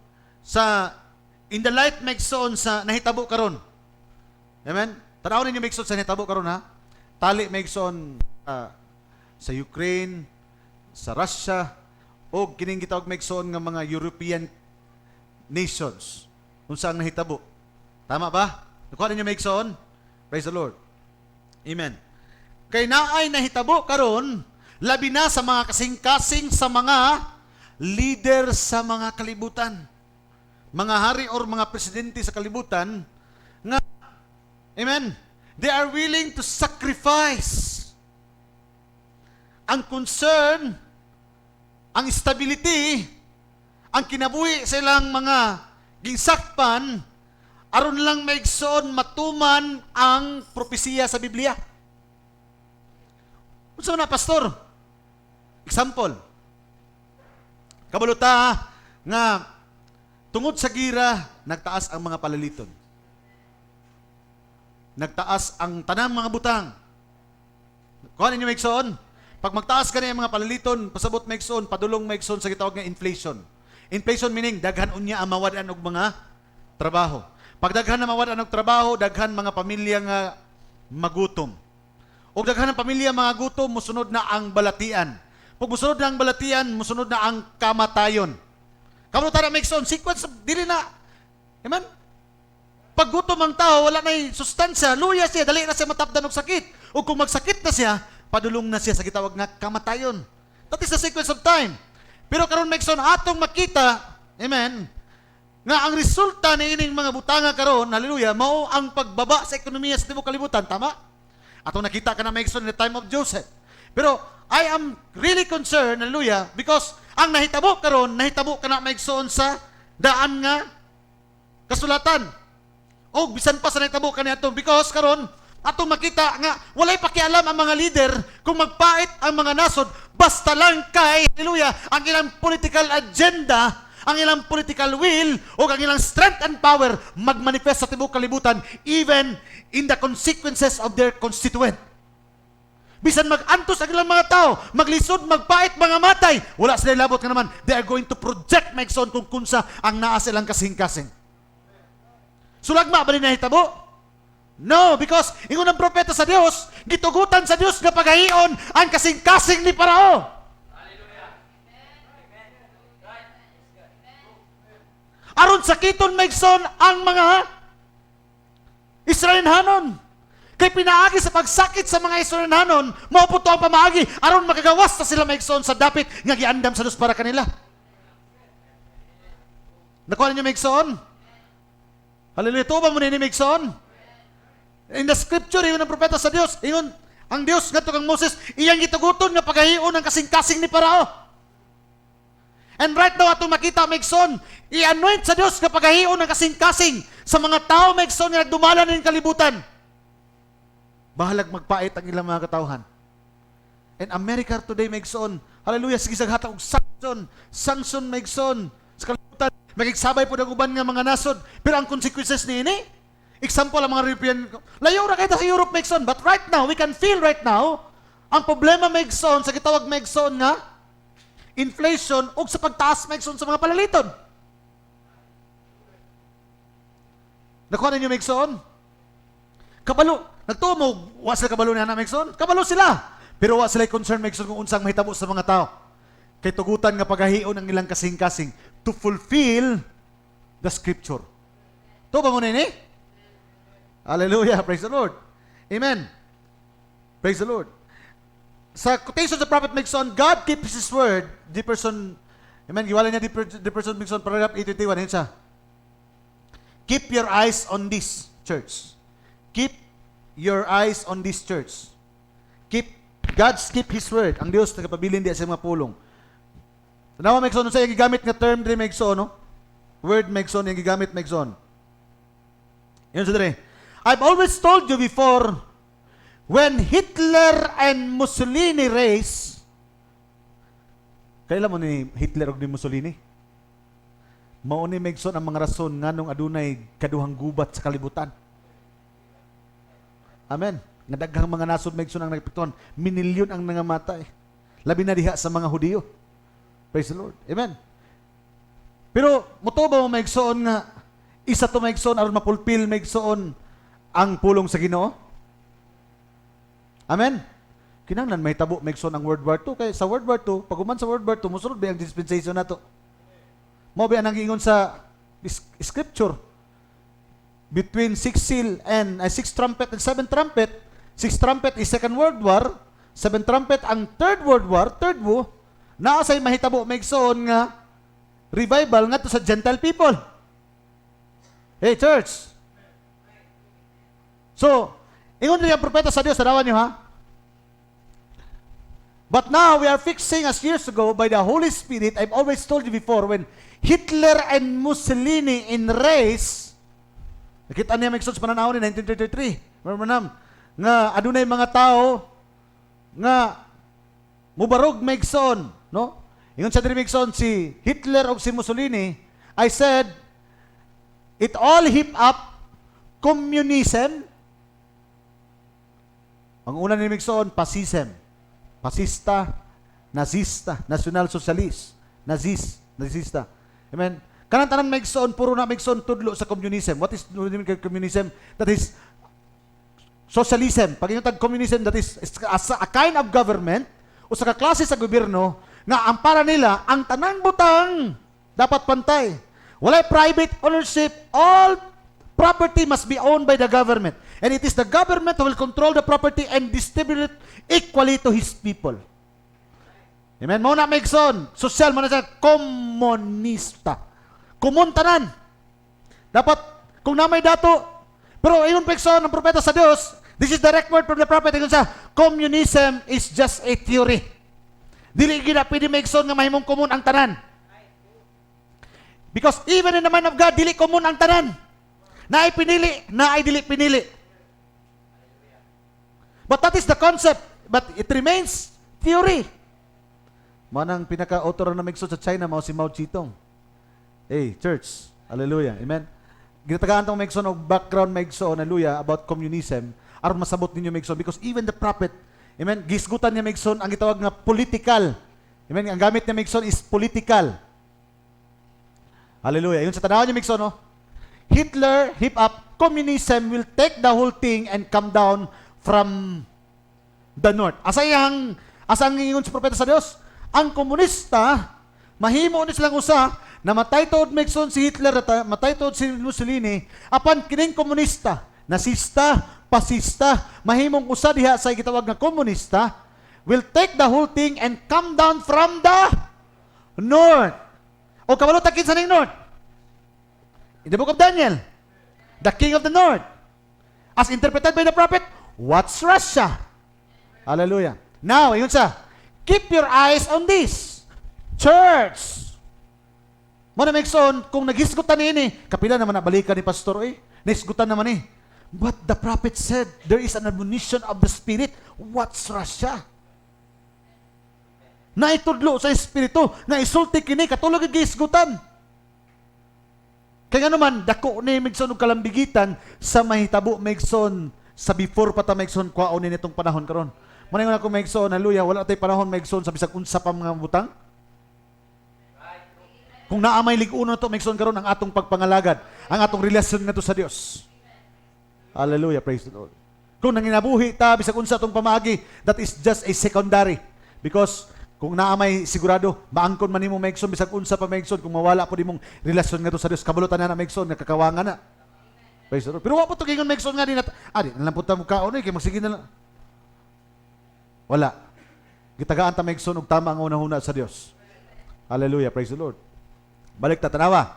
sa in the light maigsoon sa nahitabo karon. Amen. Tanawon ninyo maigsoon sa nahitabo karon ha. Tali maigsoon sa Ukraine, sa Russia, o kining gitawag maigsoon nga mga European nations unsa ang nahitabo. Tama ba? Nakuha ninyo maigsoon? Praise the Lord. Amen. Kay naay nahitabo karon, labi na sa mga kasing-kasing sa mga leader sa mga kalibutan. Mga hari or mga presidente sa kalibutan nga, amen, they are willing to sacrifice ang concern, ang stability, ang kinabuhi sa ilang mga ginsakpan aron lang maigsoon matuman ang propesiya sa Biblia. Unsa na, pastor? Example, kabaluta nga tungod sa gira, nagtaas ang mga palaliton. Nagtaas ang tanang mga butang. Kuha ninyo maigsoon? Pag magtaas ka na yung mga palaliton, pasabot maigsoon, padulong maigsoon sa gitawag nga inflation. Inflation meaning, daghan unya ang mawadan og mga trabaho. Pag daghan na mawadan og trabaho, daghan mga pamilya nga magutom. O daghan ng pamilya mga gutom, musunod na ang balatian. Pag musunod na ang balatian, musunod na ang kamatayon. Kamu tara maigsoon, sequence, dili na. Amen? Pag gutom ang tao, wala na sustansya, luya siya, dali na siya matapdan og sakit. O kung magsakit na siya, padulong na siya sa gitawag nga kamatayon. That is the sequence of time. Pero karon maigsoon, atong makita, amen, nga ang resulta ni ining mga butanga karon, hallelujah, mao ang pagbaba sa ekonomiya sa tibuok kalibutan, tama? Atong nakita ka na maigsoon in the time of Joseph. Pero I am really concerned, hallelujah, because ang nahitabo karon, nahitabo ka na maigsoon sa daan nga kasulatan. O bisan pa sa nahitabo ka niadto because karon atong makita nga walay pakialam ang mga leader kung magpait ang mga nasod basta lang kay, hallelujah, ang ilang political agenda, ang ilang political will o ang ilang strength and power magmanifest sa tibuok kalibutan even in the consequences of their constituent. Bisan mag-antos ang ilang mga tao, maglisod, magpait, mga matay, wala sila labot nga naman, they are going to project maigsoon kung kunsa ang naa silang kasing-kasing. Sulagma ba rin nahitabo? No, because ingon ang propeta sa Dios, gitugutan sa Dios nga paghahion ang kasing-kasing ni Parao. Aron sakiton maigsoon ang mga Israelhanon. Kay pinaagi sa pagsakit sa mga Israelhanon, mauputo ang pamaagi aron makagawas na sila maigsoon sa dapit nga giandam sa Dios para kanila. Nakuha niyo maigsoon? Hallelujah, tuwa mo ni maigsoon? In the scripture, ingon ang propeta sa Dios, ingon ang Dios ngadto kang Moses, iyang gituguton nga paghahion ang kasing-kasing ni Parao. And right now atong makita maigsoon, i-anoint sa Dios nga paghahion ang kasing-kasing sa mga tao maigsoon nga nagdumalan ning kalibutan. Bahalag magpait ang ilang mga katawhan. And America today maigsoon, hallelujah, sige saghata og sanction maigsoon sa kalibutan. Magigsabay po ang uban nga mga nasod, pero ang consequences niini, example ang mga European, layo ra kay sa Europe maigsoon, but right now we can feel right now ang problema maigsoon sa gitawag maigsoon nga inflation ug sa pagtaas maigsoon sa mga palaliton. Nakuha ninyo maigsoon? Kabalo, nagtuo mo, wa sila kabalo ni Ana Megson? Kabalo sila. Pero wa sila concern Megson kung unsang mahitabo sa mga tao. Kay tugutan nga paghahion ang ilang kasing-kasing to fulfill the scripture. To ba mo na ini? Hallelujah, praise the Lord. Amen. Praise the Lord. Sa quotation sa Prophet Megson, God keeps His word. The person, amen, giwala niya the person Megson, paragraph 821, yun siya. Keep your eyes on this church. Keep your eyes on this church. God's keep His word. Ang Diyos nagpabilin di sa mga pulong. Tanawa Megson, sa yung gigamit nga term din Megson, no? Word Megson, yung gigamit Megson. Yun sa dire. I've always told you before, when Hitler and Mussolini race, kailan mo ni Hitler o ni Mussolini? Mao ni Megson ang mga rason nga nung adunay kaduhang gubat sa kalibutan. Amen. Nga daghang mga nasod Megson ang nagpikton, minilyon ang nangamatay. Labi na diha sa mga Hudiyo. Praise the Lord. Amen. Pero muto ba mo Megson nga isa to Megson aron mapulpil Megson ang pulong sa Ginoo? Amen. Kinahanglan may tabo Megson ang World War II kay sa World War II, pag sa World War II mosunod ba ang dispensation nato? Mao ba ang ingon sa scripture? Between 6 seal and 6 trumpet and 7 trumpet, 6 trumpet is Second World War, 7 trumpet ang Third World War, Third War, naa say mahitabo Megson nga revival ngadto sa Gentile people. Hey church. So, ingon niya propeta sa Dios, sarawan niyo ha? But now we are fixing as years ago by the Holy Spirit. I've always told you before, when Hitler and Mussolini in race, nakita niya Megson sa pananahon ni 1933. Manam nga adunay mga tao nga mubarog Megson, no? Ingon sa diri Megson si Hitler o si Mussolini, I said, it all heap up communism. Ang una ni Megson, fascism. Fascista, nazista, national socialist, nazista. Amen. Kanang tanan Megson, puro na Megson tudlo sa communism. What is communism? That is socialism. Pag inutag communism, that is a kind of government o sa kaklase sa gobyerno nga ang para nila, ang tanang butang dapat pantay. Walay private ownership. All property must be owned by the government. And it is the government who will control the property and distribute it equally to his people. Amen? Muna Megson, social, muna siya, komunista. Kumuntanan. Dapat, kung namay dato, pero ayun Megson, ang propeta sa Diyos, this is direct word from the prophet, ayun siya, communism is just a theory. Dili gina pwede Megson nga mahimong komun ang tanan. Because even in the mind of God, dili komun ang tanan. Naay pinili, naay dili pinili. But that is the concept. But it remains theory. Manang pinaka-author na Megson sa China, mao si Mao Zedong. Hey, church. Hallelujah. Amen. Ginatagaan tong Megson og background Megson, hallelujah, about communism. Aron masabot ninyo Megson because even the prophet, amen, gisgutan niya Megson ang gitawag nga political. Amen. Ang gamit niya Megson is political. Hallelujah. Yun sa tanawan niya Megson, no? Hitler, hip up, communism will take the whole thing and come down from the north. Asang ingon sa propeta sa Dios, ang komunista, mahimo ni silang usa, na matay tod Megson si Hitler at matay tod si Mussolini, apan kining komunista, nasista, pasista, mahimong usa diha sa gitawag nga komunista, will take the whole thing and come down from the north. O kabalo takin sa ning north? In the book of Daniel, the king of the north, as interpreted by the prophet, what's Russia? Hallelujah. Now, yun sa, keep your eyes on this. Church. Muna Megson, kung naghisgutan ini, kapila naman nabalikan ni pastor, nahisgutan naman eh. But the prophet said, there is an admonition of the Spirit. What's Russia? Naitudlo sa Espiritu, na isulti kini, katulog ang gihisgutan. Kaya naman, dako ni Megson og kalambigitan sa mahitabo Megson sa before pa ta Megson kwaon ni nitong panahon karon. Maningon ako Megson, hallelujah, wala tay panahon Megson sa bisag unsa pa mga butang. Kung naamay lig-uno to Megson karon ang atong pagpangalagad, ang atong relasyon ngadto sa Dios. Hallelujah, praise the Lord. Kung nanginabuhi ta, bisag unsa tong pamaagi, that is just a secondary. Because kung naamay sigurado, maangkon man nimo maigsoon, bisag unsa pa maigsoon, kung mawala po nimong relasyon nga to sa Dios, kabulotan na maigsoon, nga kakawangan na. Praise the Lord. Pero wa po to gingon maigsoon nga din at, di, nalampunta mo kaon, kay magsige na lang. Wala. Gitagaan ta maigsoon, og tama ang unahuna sa Dios. Hallelujah, praise the Lord. Balik ta, tanawa.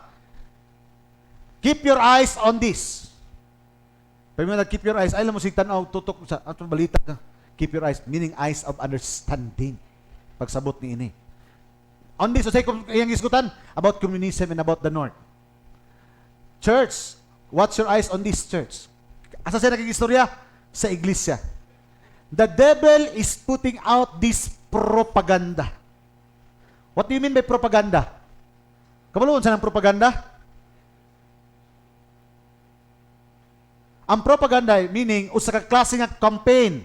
Keep your eyes on this. Pag mo keep your eyes, ay lang mo sig tanaw, tutok sa atong balita ka. Keep your eyes, meaning eyes of understanding. Pagsabot ni ini. On this, say, iyang iskutan, about communism and about the North. Church, what's your eyes on this church? Asa siya nakigistorya? Sa iglesia. The devil is putting out this propaganda. What do you mean by propaganda? Kabuluan sa ng propaganda? Ang propaganda, meaning, usa ka klase nga campaign,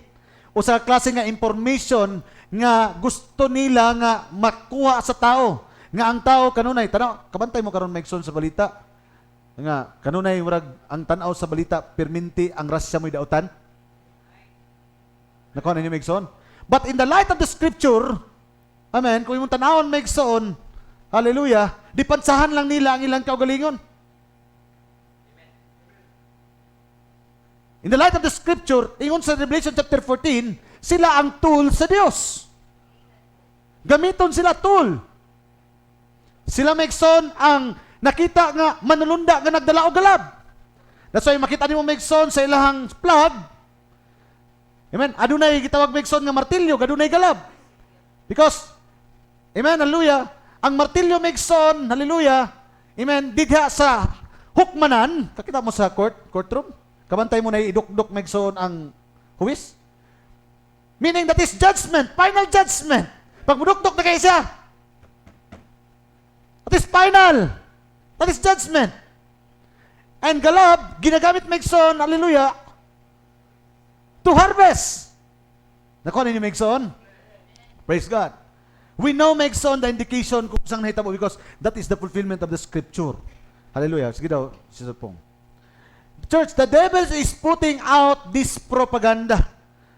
usa ka klase nga information nga gusto nila nga makuha sa tao. Nga ang tao kanunay, tanaw, kabantay mo karon maigsoon sa balita. Nga kanunay murag ang tanaw sa balita perminti ang rasya mo'y dautan. Nakuha ninyo maigsoon. But in the light of the scripture, amen, kung imong tanawon maigsoon, hallelujah, di pansahan lang nila ang ilang kaugalingon. In the light of the scripture, ingon sa Revelation chapter 14, sila ang tool sa Dios. Gamiton sila tool. Sila maigsoon ang nakita nga manulunda nga nagdala og galab. That's why makita nimo maigsoon sa ilahang flag. Amen. Adunay gitawag maigsoon nga martilyo, adunay galab. Because amen, hallelujah, ang martilyo maigsoon, hallelujah, amen, digha sa hukmanan, kakita mo sa courtroom. Kabantay mo na idukdok maigsoon ang huwis. Meaning that is judgment, final judgment. Pag mudukdok na kayo siya, that is final. That is judgment. And galab, ginagamit maigsoon, hallelujah, to harvest. Nakuha ninyo maigsoon? Praise God. We know maigsoon the indication kung saan nahitabo because that is the fulfillment of the scripture. Hallelujah. Sige daw, Sister Pong. Church, the devil is putting out this propaganda.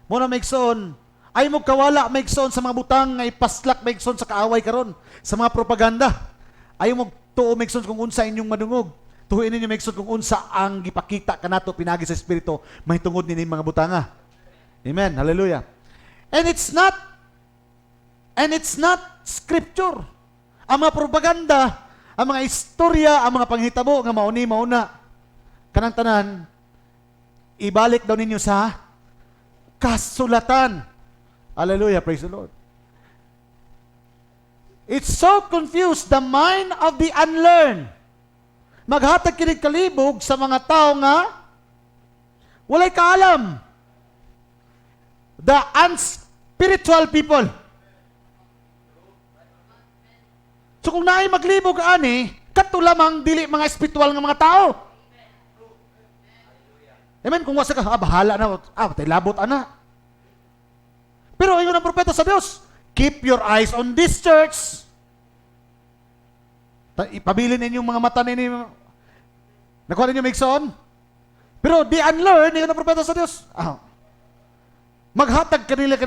Muna maigsoon, ay mo kawala maigsoon sa mga butang, ay paslak maigsoon sa kaaway karon, sa mga propaganda. Ay mo tuo maigsoon kung unsa inyong madungog. Tuhuin ninyo maigsoon kung unsa ang gipakita kanato pinagi sa espiritu, mahitungod nini mga butanga. Amen. Hallelujah. And it's not scripture. Ang mga propaganda, ang mga istorya, ang mga panghitabo nga mauna kanang tanan, ibalik daw ninyo sa kasulatan. Hallelujah, praise the Lord. It's so confused the mind of the unlearned. Maghatag kinig kalibog sa mga tao nga walay kaalam. The unspiritual people. So kung naay maglibog ani, kato lamang dili mga espiritual nga mga tao. Amen. Kung wasa ka, bahala na, patay labot, ana. Pero ayun ang propeta sa Diyos, keep your eyes on this church. Ipabilin ninyong mga mata ninyo. Nakuha ninyo maigsoon? Pero the unlearned, ayun ang propeta sa Diyos. Maghatag kanila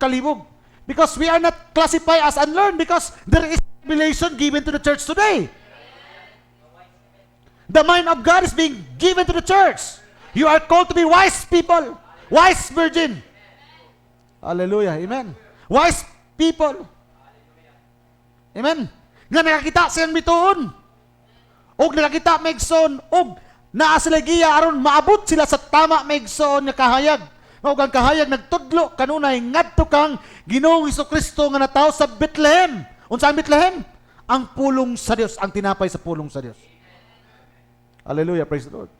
kalibog. Because we are not classified as unlearned because there is revelation given to the church today. The mind of God is being given to the church. You are called to be wise people. Wise virgin. Hallelujah. Amen. Wise people. Amen. Nga nakakita siyang bituon. O nakakita maigsoon. O naa sila giya aron maabot sila sa tama maigsoon nga kahayag. O ang kahayag nagtudlo kanunay ngadto kang Ginoong Hesukristo nga natawo sa Bethlehem. Unsa ang Bethlehem? Ang pulong sa Dios, ang tinapay sa pulong sa Dios. Hallelujah. Praise the Lord.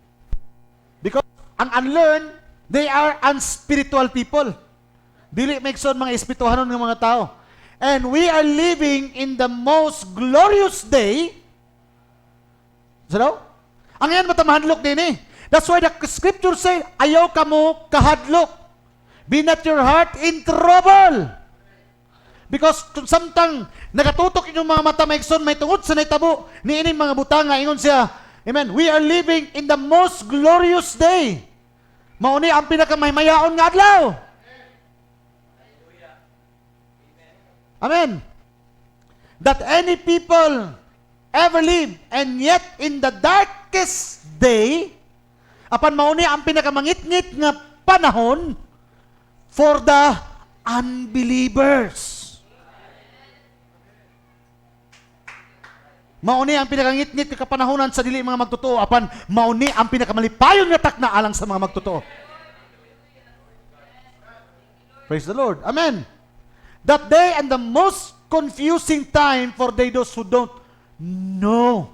Because ang unlearned, they are unspiritual people. Dili maigsoon mga espirituhanon ng mga tao. And we are living in the most glorious day. So, ang yan matamahanlok din eh. That's why the scripture say, ayaw ka mo kahadlok. Be not your heart in trouble. Because samtang nakatutok inyong mga mata maigsoon, may tungod sa naitabo, ni ining mga butanga, ingon siya, amen, we are living in the most glorious day. Mao ni ang pinakamaymayaon nga adlaw. Amen. That any people ever live, and yet in the darkest day, apan mao ni ang pinakamangit-ngit nga panahon for the unbelievers. Mao ni ang pinakangit-ngit nga kapanahonan sa dili mga magtotoo, apan mao ni ang pinakamalipayon nga takna alang sa mga magtotoo. Praise the Lord. Amen. That day and the most confusing time for those who don't know.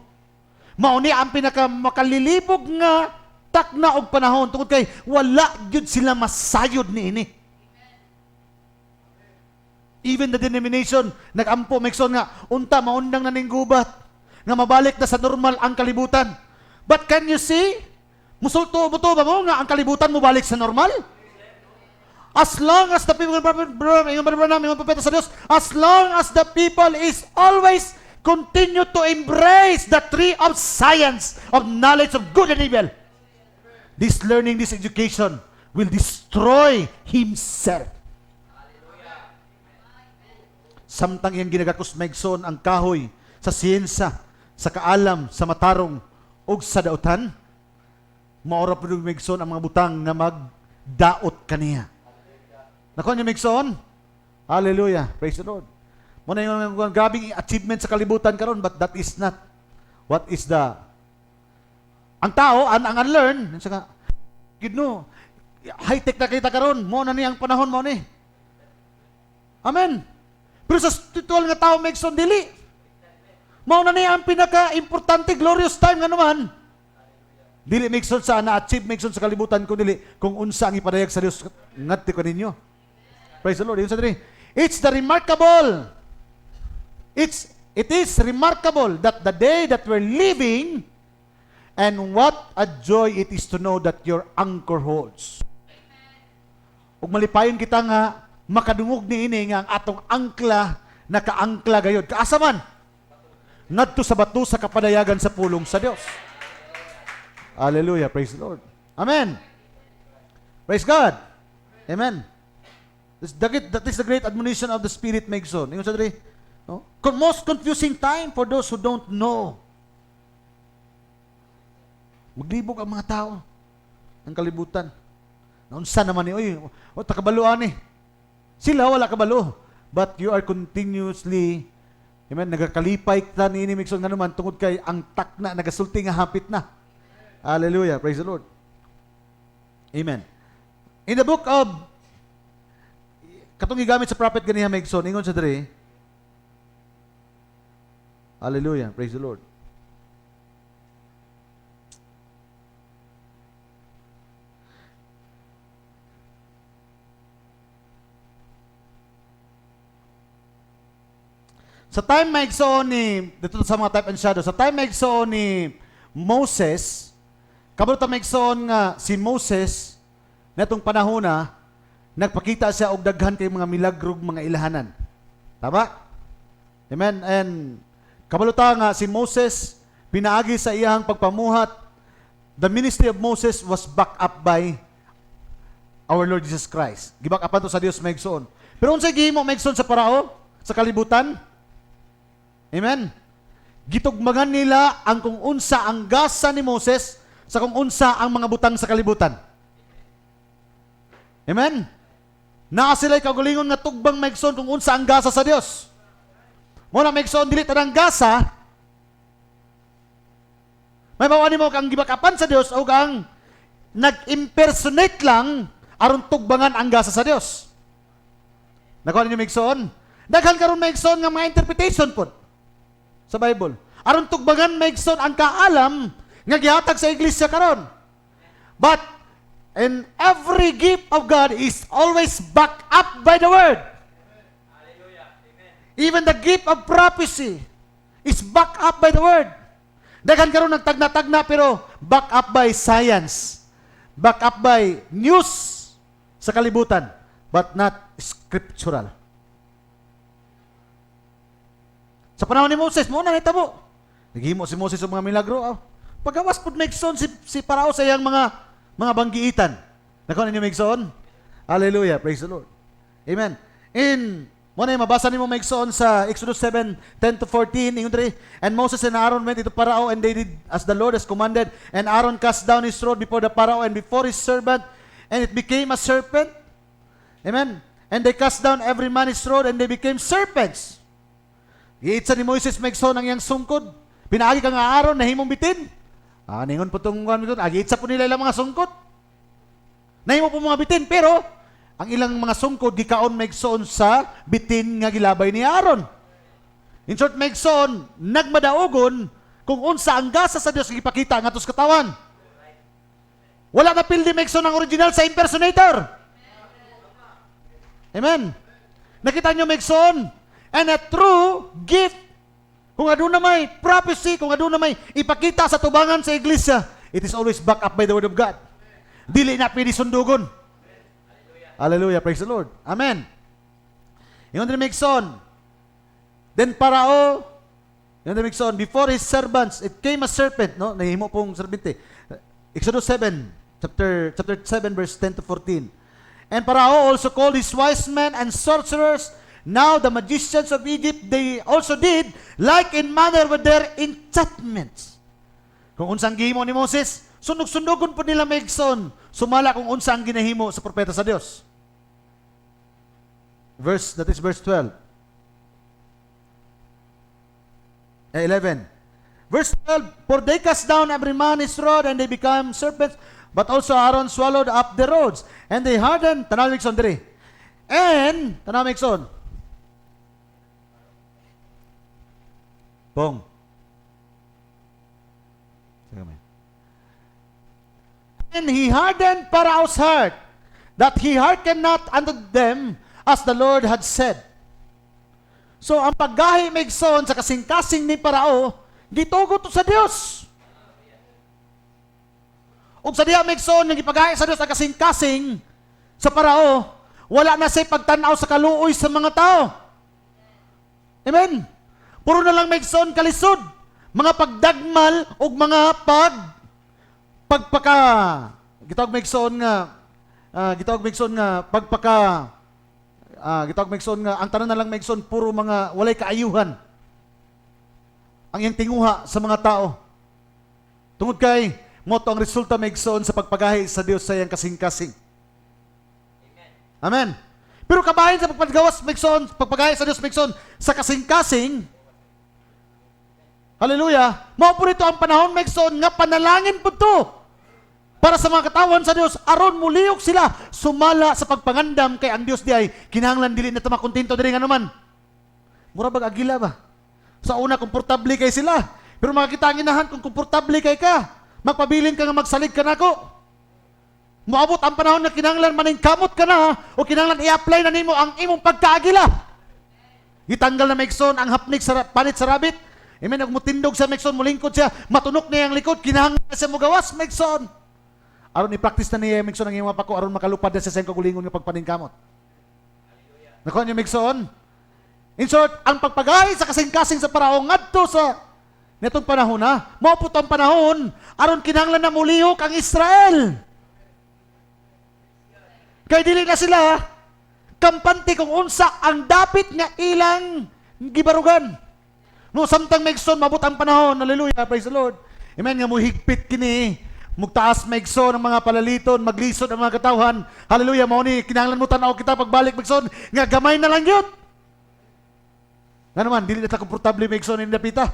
Mao ni ang pinakamakalilibog nga takna og panahon tungod kay wala gyud sila masayod niini. Even the denomination nagampo megson nga unta maundang na ning gubat nga mabalik na sa normal ang kalibutan. But can you see? Musulto mo to ba mo nga ang kalibutan mo balik sa normal? As long as the people, sa Diyos, as long as the people is always continue to embrace the tree of science, of knowledge of good and evil, this learning, this education will destroy himself. Samtang iyang ginagakos maigsoon ang kahoy sa siyensya, sa kaalam, sa matarong, o sa dautan, maora po yung maigsoon ang mga butang na magdaot kaniya. Nakuha niyo maigsoon? Hallelujah. Praise the Lord. Muna yung grabing achievement sa kalibutan karon, but that is not what is the... Ang tao, ang unlearn, you know, high-tech na kita karon, muna niya ang panahon mo ni. Amen. Pero sa spiritual nga tao maigsoon dili. Mauna niya ang pinaka-importante, glorious time nga naman. Dili maigsoon sa na-achieve, maigsoon sa kalibutan ko dili, kung unsa ang ipadayag sa Dios ngati ko ninyo. Praise the Lord. It's the remarkable. It is remarkable that the day that we're living, and what a joy it is to know that your anchor holds. Ug malipayon kita nga makadungog niini nga ang atong angkla nakaangkla gayud. Kaasa man? Ngadto sa bato sa kapadayagan sa pulong sa Dios. Hallelujah. Praise the Lord. Amen. Praise God. Amen. That is the great admonition of the Spirit maigsoon. Ingon sa diri, no? Most confusing time for those who don't know. Maglibog ang mga tao ang kalibutan. Naunsa naman ni, oy, takabaluan ni. Sila wala kabalo, but you are continuously, amen, nagakalipay ta niini migsoon nga naman tungod kay ang takna nagasulti nga hapit na. Hallelujah. Praise the Lord. Amen. In the book of katong gigamit sa prophet ganiha maigsoon, ingon sa diri. Hallelujah. Praise the Lord. Sa time maigsoon ni, dito sa mga type and shadow, sa time maigsoon ni Moses, kabalo ta maigsoon nga si Moses, natong panahona, nagpakita siya og daghan kay mga milagrog mga ilahanan. Tama? Amen? And kabalo ta nga si Moses, pinaagi sa iyang pagpamuhat, the ministry of Moses was backed up by our Lord Jesus Christ. Gibak up to sa Dios maigsoon. Pero unsay gihimo maigsoon sa Parao, sa kalibutan? Amen. Gitugmagan nila ang kung unsa ang gasa ni Moses sa kung unsa ang mga butang sa kalibutan. Amen. Naa sila'y kaugalingon nga tugbang maigsoon kung unsa ang gasa sa Dios. Muna maigsoon dili tanang gasa. May bawani mo kang gibakapan sa Dios o kang nag-impersonate lang aron tugbangan ang gasa sa Dios. Nakuha ninyo maigsoon? Daghan karon maigsoon nga mga interpretation po sa Bible. Aron tugbangan maigsoon ang kaalam nga gihatag sa iglesia karon. But and every gift of God is always backed up by the Word. Hallelujah. Amen. Even the gift of prophecy is backed up by the Word. Daghan karon nagtagna-tagna pero backed up by science. Backed up by news sa kalibutan, but not scriptural. Sa panahon ni Moses, mo na nitabo. Naghimo si Moses ng mga milagro. Pagawas pud maigsoon si Parao sa iyang mga banggiitan. Nakuha ninyo maigsoon? Hallelujah, praise the Lord. Amen. Muna mabasa nimo maigsoon sa Exodus 7:10-14, ingon diri, and Moses and Aaron went into Parao, and they did as the Lord has commanded, and Aaron cast down his rod before the Parao and before his servant, and it became a serpent. Amen. And they cast down every man his rod, and they became serpents. Giitsa ni Moises maigsoon ang iyang sungkod. Pinaagi ka nga Aaron na himong bitin. Ningon po itong giitsa po nila ilang mga sungkod. Nahimo po mga bitin, pero ang ilang mga sungkod gikaon maigsoon sa bitin nga gilabay ni Aaron. In short, maigsoon nagmadaogon kung unsa ang gasa sa Dios gipakita nga atos katawan. Wala na pildi maigsoon ang original sa impersonator. Amen. Nakita nyo maigsoon, and a true gift, kung aduna may prophecy, kung aduna may ipakita sa tubangan sa iglesia, it is always backed up by the word of God. Dili na pwede sundugon. Hallelujah, praise the Lord. Amen. Yung din maigsoon, then Parao, yung din maigsoon, before his servants, it came a serpent, no? Nahimo pong serpente. Exodus 7, chapter 7, verse 10-14. And Parao also called his wise men and sorcerers. Now the magicians of Egypt, they also did like in manner with their enchantments. Kung unsang gihimo ni Moses, sundog-sundogon po nila maigsoon, sumala kung unsa ang ginahimo sa propeta sa Dios. That is verse 12. 11. Verse 12, for they cast down every man his rod, and they become serpents, but also Aaron swallowed up the rods, and they hardened, tanaw maigsoon diri. And, tanaw maigsoon. Pong. And he hardened Parao's heart, that he hearkened not unto them, as the Lord had said. So, ang paggahi maigsoon sa kasing-kasing ni Parao, gitugo to sa Dios. Ug sa diha maigsoon nga gipagahi sa Dios ang kasing-kasing sa Parao, wala na say pagtan-aw sa kaluoy sa mga tao. Amen. Puro na lang maigsoon kalisod, mga pagdagmal ug mga pagpaka gitawag maigsoon nga ang tanan na lang maigsoon puro mga walay kaayuhan ang iyang tinguha sa mga tao. Tungod kay mo to ang resulta maigsoon sa pagpagahi sa Dios sa iyang kasing-kasing. Amen. Pero kabahin sa pagpagawas maigsoon, pagpagahi sa Dios maigsoon sa kasing-kasing. Hallelujah. Mao po nito ang panahon maigsoon nga panalangin po to para sa mga katawan sa Dios, aron muliyok sila sumala sa pagpangandam kay ang Dios di ay kinahanglan dili na makontento diri nga naman. Mura bag agila ba? Sa una komportable kay sila, pero makakita ang inahan kung komportable kay ka, magpabilin ka nga magsalig ka nako. Moabot ang panahon na kinahanglan maning kamot ka na o kinahanglan i-apply na nimo ang imong pagkaagila. Itanggal na maigsoon ang hapnik sa panit sa rabbit. Amen, ug mutindog sa maigsoon, mulingkod siya, matunok niya ang likod, kinahanglan siya mogawas maigsoon. Aron i-practice na niya maigsoon ang iyong mapako, aron makalupad na sa siyang kagulingon nga pagpaningkamot. Nakuha niyo maigsoon? In short, ang pagpagahi sa kasing-kasing sa Parao ngadto sa netong panahon na, maupot ang panahon, aron kinahanglan na mulihok ang Israel. Kay dili na sila kampante kung unsa ang dapit nga ilang gibarugan. No, samtang maigsoon, mabot ang panahon, hallelujah, praise the Lord. Amen, nga muhigpit kini, mugtaas maigsoon ang mga palaliton, maglisod ang mga katawhan. Hallelujah, mao ni kinahanglan mo tan-aw kita pagbalik maigsoon nga gamay na lang yun. Nga naman, dili na ta komportable maigsoon ni dapita.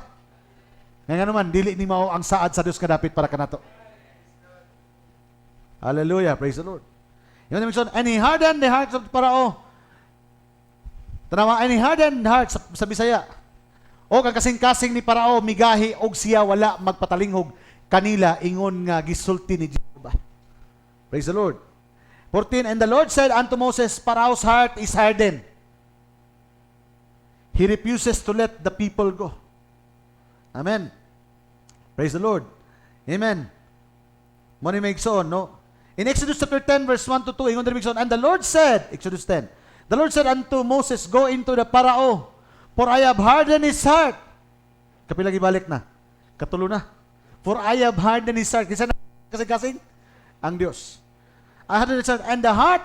Nga naman, dili ni mao ang saad sa Dios kadapit para kanato. Hallelujah, praise the Lord. Yung maigsoon, and he hardened the hearts of Parao. Tanawa, and he hardened the hearts sa Bisaya. O ang kasing-kasing ni Parao migahi og siya wala magpatalinghog kanila ingon nga gisulti ni Jehova. Praise the Lord. 14, and the Lord said unto Moses, Parao's heart is hardened. He refuses to let the people go. Amen. Praise the Lord. Amen. Muna maigsoon, no? In Exodus chapter 10, verse 1 to 2, ingon maigsoon, and the Lord said, Exodus 10, the Lord said unto Moses, go into the Parao, for I have hardened his heart. Kapila gibalik na. Katulo na. For I have hardened his heart. Kisa na kasing-kasing? Ang Diyos. and the heart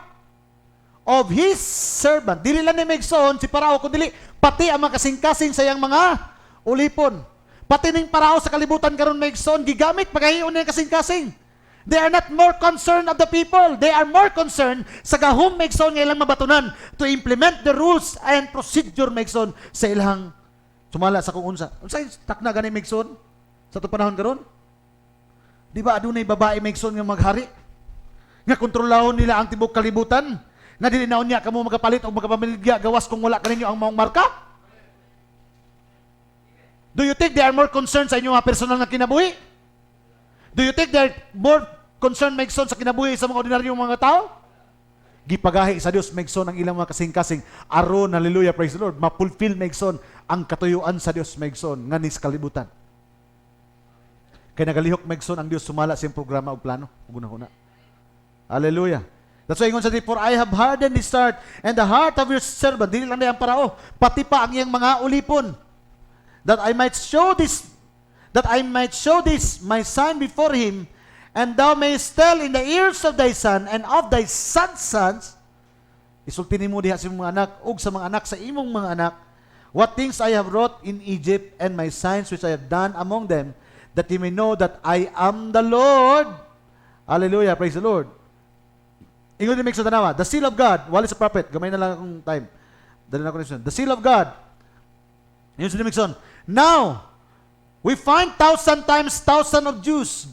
of his servant. Dili lang ni Megson si Parao, kundi pati ang mga kasing-kasing sayang mga ulipon. Pati ning Parao sa kalibutan karon Megson, gigamit pagahiyon niya kasing-kasing. They are not more concerned of the people. They are more concerned sa gahom Megson nga ilang mabatunan to implement the rules and procedure Megson sa ilang sumala sa kung unsa. Unsay takna gani Megson sa itong panahon karon? Di ba adunay babae Megson nga maghari? Nga kontrolahon nila ang tibok kalibutan? Nga dili na unya kamo magapalit o magapamiligya gawas kung wala kaninyo ang maong marka? Do you think they are more concerned sa inyong mga personal na kinabuhi? Do you think they're more concerned, Megson, sa kinabuhi sa mga ordinaryong mga tao? Gipagahi sa Dios, Megson, ang ilang mga kasing-kasing. Aron, hallelujah, praise the Lord. Mapulfill, Megson, ang katuyuan sa Dios, Megson, nga nis kalibutan. Kaya nagalihok, Megson, ang Dios sumala sa iyong programa o plano. Guna-guna. Hallelujah. That's why ingon sa di, for I have hardened his heart and the heart of your servant. Dili lang na ang Parao, pati pa ang iyang mga ulipon. That I might show this my son before him, and thou mayest tell in the ears of thy son and of thy son's sons, isulti nimo diha sa imong mga anak ug sa mga anak sa imong mga anak, what things I have wrought in Egypt and my signs which I have done among them, that ye may know that I am the Lord. Hallelujah, praise the Lord. Ingon ni Megson tanawa, the seal of God, wali sa prophet, gamay na lang akong time. Dali na ako nito. The seal of God. Ingon ni Megson, now we find 1,000 times 1,000 of Jews.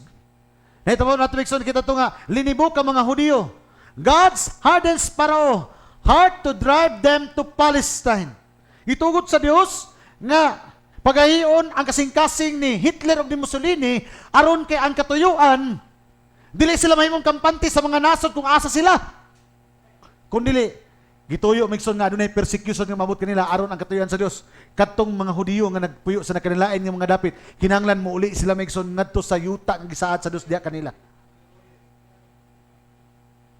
Ito po natin, Megson, kita ito nga, linibok ang mga Hudiyo. God's hardens Parao heart to drive them to Palestine. Itugot sa Dios nga pagahion ang kasing-kasing ni Hitler o ni Mussolini aron kay ang katuyuan dili sila mahimong kampante sa mga nasod kung asa sila. Kung dili gituyo Megson nga adunay persecution nga mabot kanila aron ang katuyuan sa Dios. Katong mga Hudiyo nga nagpuyo sa nakanilain nga mga dapit, kinahanglan mo uli sila Megson ngadto sa yuta nga gisaad sa Dios diha kanila.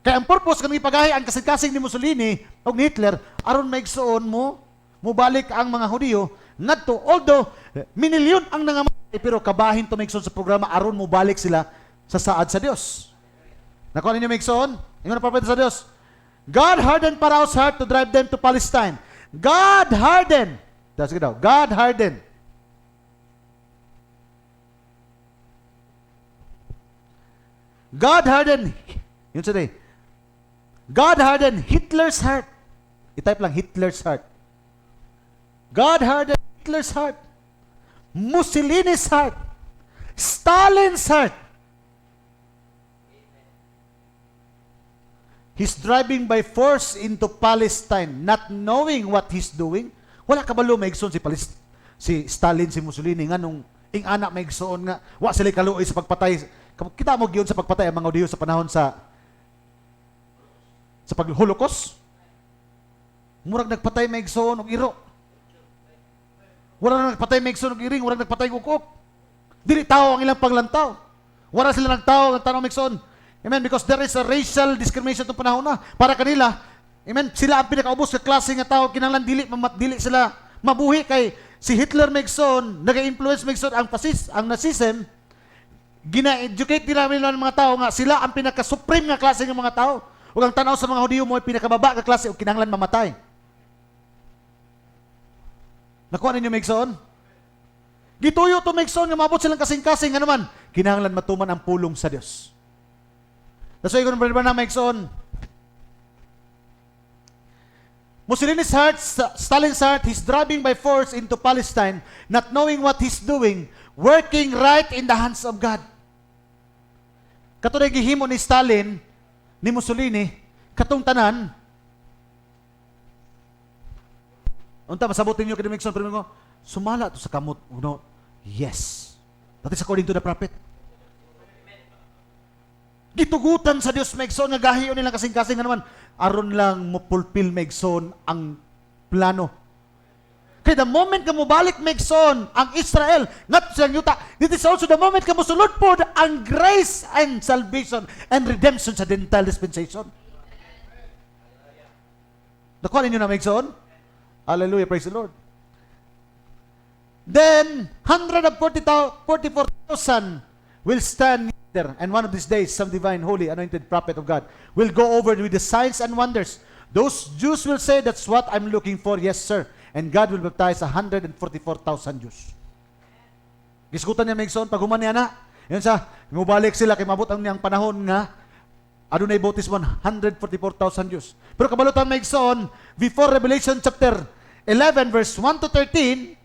Kaya ang purpose kami pagahi ang kasing-kasing ni Mussolini o ni Hitler aron Megson mo balik ang mga Hudiyo ngadto, although minilyon ang nangamatay pero kabahin to Megson sa programa aron mo balik sila sa saad sa Dios. Nakuha ninyo Megson? Ingon na propeta sa Dios. God hardened Parao's heart to drive them to Palestine. God hardened. That's it daw. God hardened. God hardened. Yun today. God hardened Hitler's heart. I-type lang Hitler's heart. God hardened Hitler's heart. Mussolini's heart. Stalin's heart. He's driving by force into Palestine, not knowing what he's doing. Wala kabalo maigsoon si Stalin, si Mussolini nga nung ing anak maigsoon nga wa sila kaluoy sa pagpatay. Kita mo giyon sa pagpatay ang mga Hudiyo sa panahon sa pag-Holocaust. Murag nagpatay maigsoon og iro. Wala nagpatay maigsoon og iring, wala nagpatay og ukok. Dili tao ang ilang paglantaw. Wala sila nagtao ng tanong maigsoon. Amen, because there is a racial discrimination itong panahon na. Para kanila, amen, sila ang pinakaubos sa klase nga tao, kinahanglan dili sila mabuhi kay si Hitler Megson, nag-influence Megson ang Nazism, gina-educate nila ng mga tao nga sila ang pinaka-supreme nga klase ng mga tao. Ug ang tanaw sa mga Hudiyo mo ay pinakababa nga klase ug kinahanglan mamatay. Nakuha ninyo Megson? Gituyo to Megson nga maabot silang kasing-kasing nga naman, kinahanglan matuman ang pulong sa Dios. That's why kung na Megson, Mussolini's heart, Stalin's heart, he's driving by force into Palestine, not knowing what he's doing, working right in the hands of God. Katulad gihimo ni Stalin, ni Mussolini, katong tanan, unta masabutin niyo kini Megson, pero sumala to sa kamot, no? Yes. That is according to the prophet. Gitugutan sa Dios Megson nga gahiyon nilang kasing-kasing nga naman aron lang mo fulfill Megson ang plano. Kaya the moment ka mo balik Megson ang Israel ngat sa yuta, this is also the moment ka mo sulod pod ang grace and salvation and redemption sa Gentile dispensation. Nakuha ninyo na Megson? Hallelujah, praise the Lord. Then 144,000 will stand there, and one of these days, some divine, holy, anointed prophet of God will go over with the signs and wonders. Those Jews will say, that's what I'm looking for. Yes, sir. And God will baptize 144,000 Jews. Giskutan niya Megson, pag human niya na, yun sa, mubalik sila, kay mabot ang niyang panahon nga, adunay bautismon, 144,000 Jews. Pero kabalutan Megson, before Revelation chapter 11, verse 1 to 13,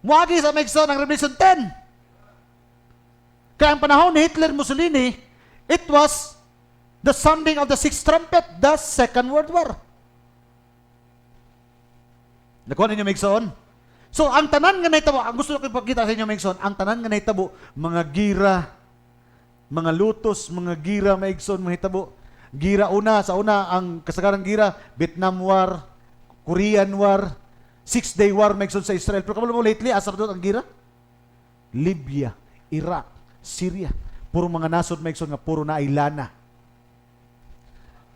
muagi sa Megson ang Revelation 10. Kaya ang panahon ni Hitler Mussolini, it was the sounding of the sixth trumpet, the Second World War. Nakuha ninyo, Megson? So, ang tanan nga nahitabo, ang gusto ko ipakita sa inyo, Megson, ang tanan nga nahitabo, mga gira, mga lutos, mga gira, Megson, mahitabo. Gira sa una, ang kasagarang gira, Vietnam War, Korean War, Six-Day War, Megson, sa Israel. Pero kamalo mo lately, asar doon ang gira? Libya, Iraq, Syria. Puro mga nasod, Megson, nga puro na ay lana.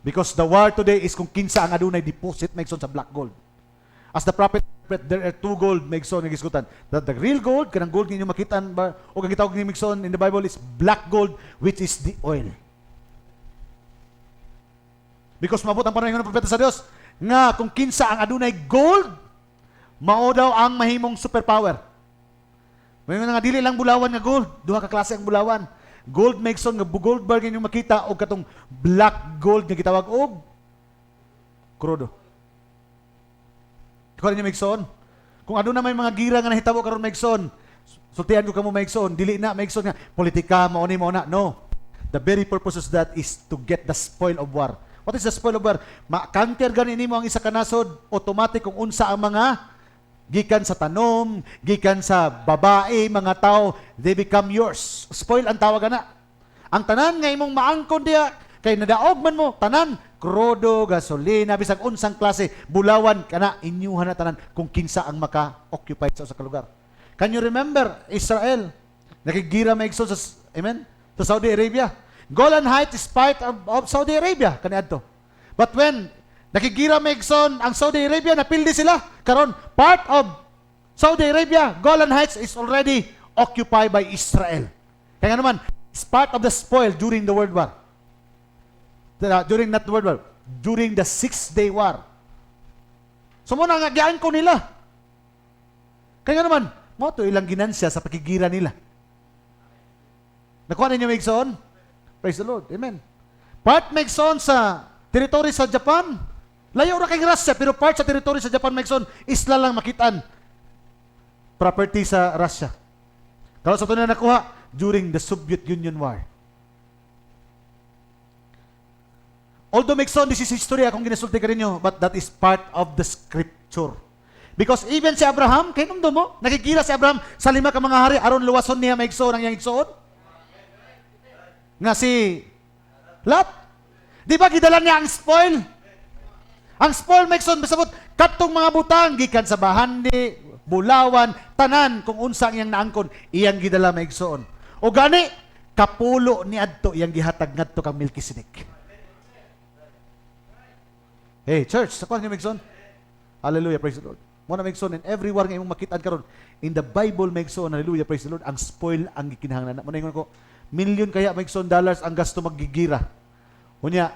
Because the war today is kung kinsa ang adunay deposit, Megson, sa black gold. As the prophet, there are two gold, Megson, nagiskutan. The real gold, kanang gold ninyo makitaan, o kang gitawag ni Megson in the Bible is black gold, which is the oil. Because mabot ang panahon ng propeta sa Dios, nga kung kinsa ang adunay gold, mao daw ang mahimong superpower. May nga dili lang bulawan nga gold, duha ka klase ang bulawan. Gold Megson nga gold bar ninyo makita o katong black gold nga gitawag og krudo. Kung niyo Megson, kung ano na may mga gira nga nahitabo karon Megson, sultihan ko kamo Megson, dili na Megson nga politika mao ni mao na. No. The very purpose of that is to get the spoil of war. What is the spoil of war? Ma-counter gani nimo ang isa ka nasod, automatic kung unsa ang mga gikan sa tanom, gikan sa babae, mga tao, they become yours. Spoil ang tawag na. Ang tanan nga imong maangkon diya, kay nadaog man mo, tanan, krudo, gasolina, bisag unsang klase, bulawan, kana, inyuhan na tanan kung kinsa ang maka-occupy sa usa ka lugar. Can you remember, Israel, nakigira maigsoon sa, amen, to Saudi Arabia. Golan Heights is part of Saudi Arabia, kaniadto. But when nakigira Megson ang Saudi Arabia, napildi sila. Karon, part of Saudi Arabia, Golan Heights is already occupied by Israel. Kaya naman, it's part of the spoil during the World War. During not the World War, during the Six-Day War. So muna nga, giyaan ko nila. Kaya naman, mo to ilang ginansya sa pakigira nila. Nakuha ninyo Megson? Praise the Lord. Amen. Part Megson sa territory sa Japan, layo ra kay Russia, pero part sa territory sa Japan, Megson, isla lang makitaan. Property sa Russia. Kalau sa ito na nakuha, during the Soviet Union War. Although, Megson, this is history, akong ginasulti ka rin nyo, but that is part of the scripture. Because even si Abraham, kayo nung mo, nakikita si Abraham sa 5 ka mga hari, aron luwason niya Megson ang iyang igsoon. Nga si Lot. Di ba gidala niya ang spoil? Ang spoil, Megson, bisabot, katong mga butang, gikan sa bahandi, bulawan, tanan, kung unsa iyang naangkon, iyang gidala, Megson. O gani, kapulo ni adto, iyang gihatag ngadto kang Melchizedek. Hey, church, sakuan niyo, Megson? Hallelujah, praise the Lord. Muna, Megson, and every war nga imong makitaan karon in the Bible, Megson, hallelujah, praise the Lord, ang spoil ang gikinahanglan. Muna ingon ko, million kaya, Megson, dollars ang gasto maggigira. Unya,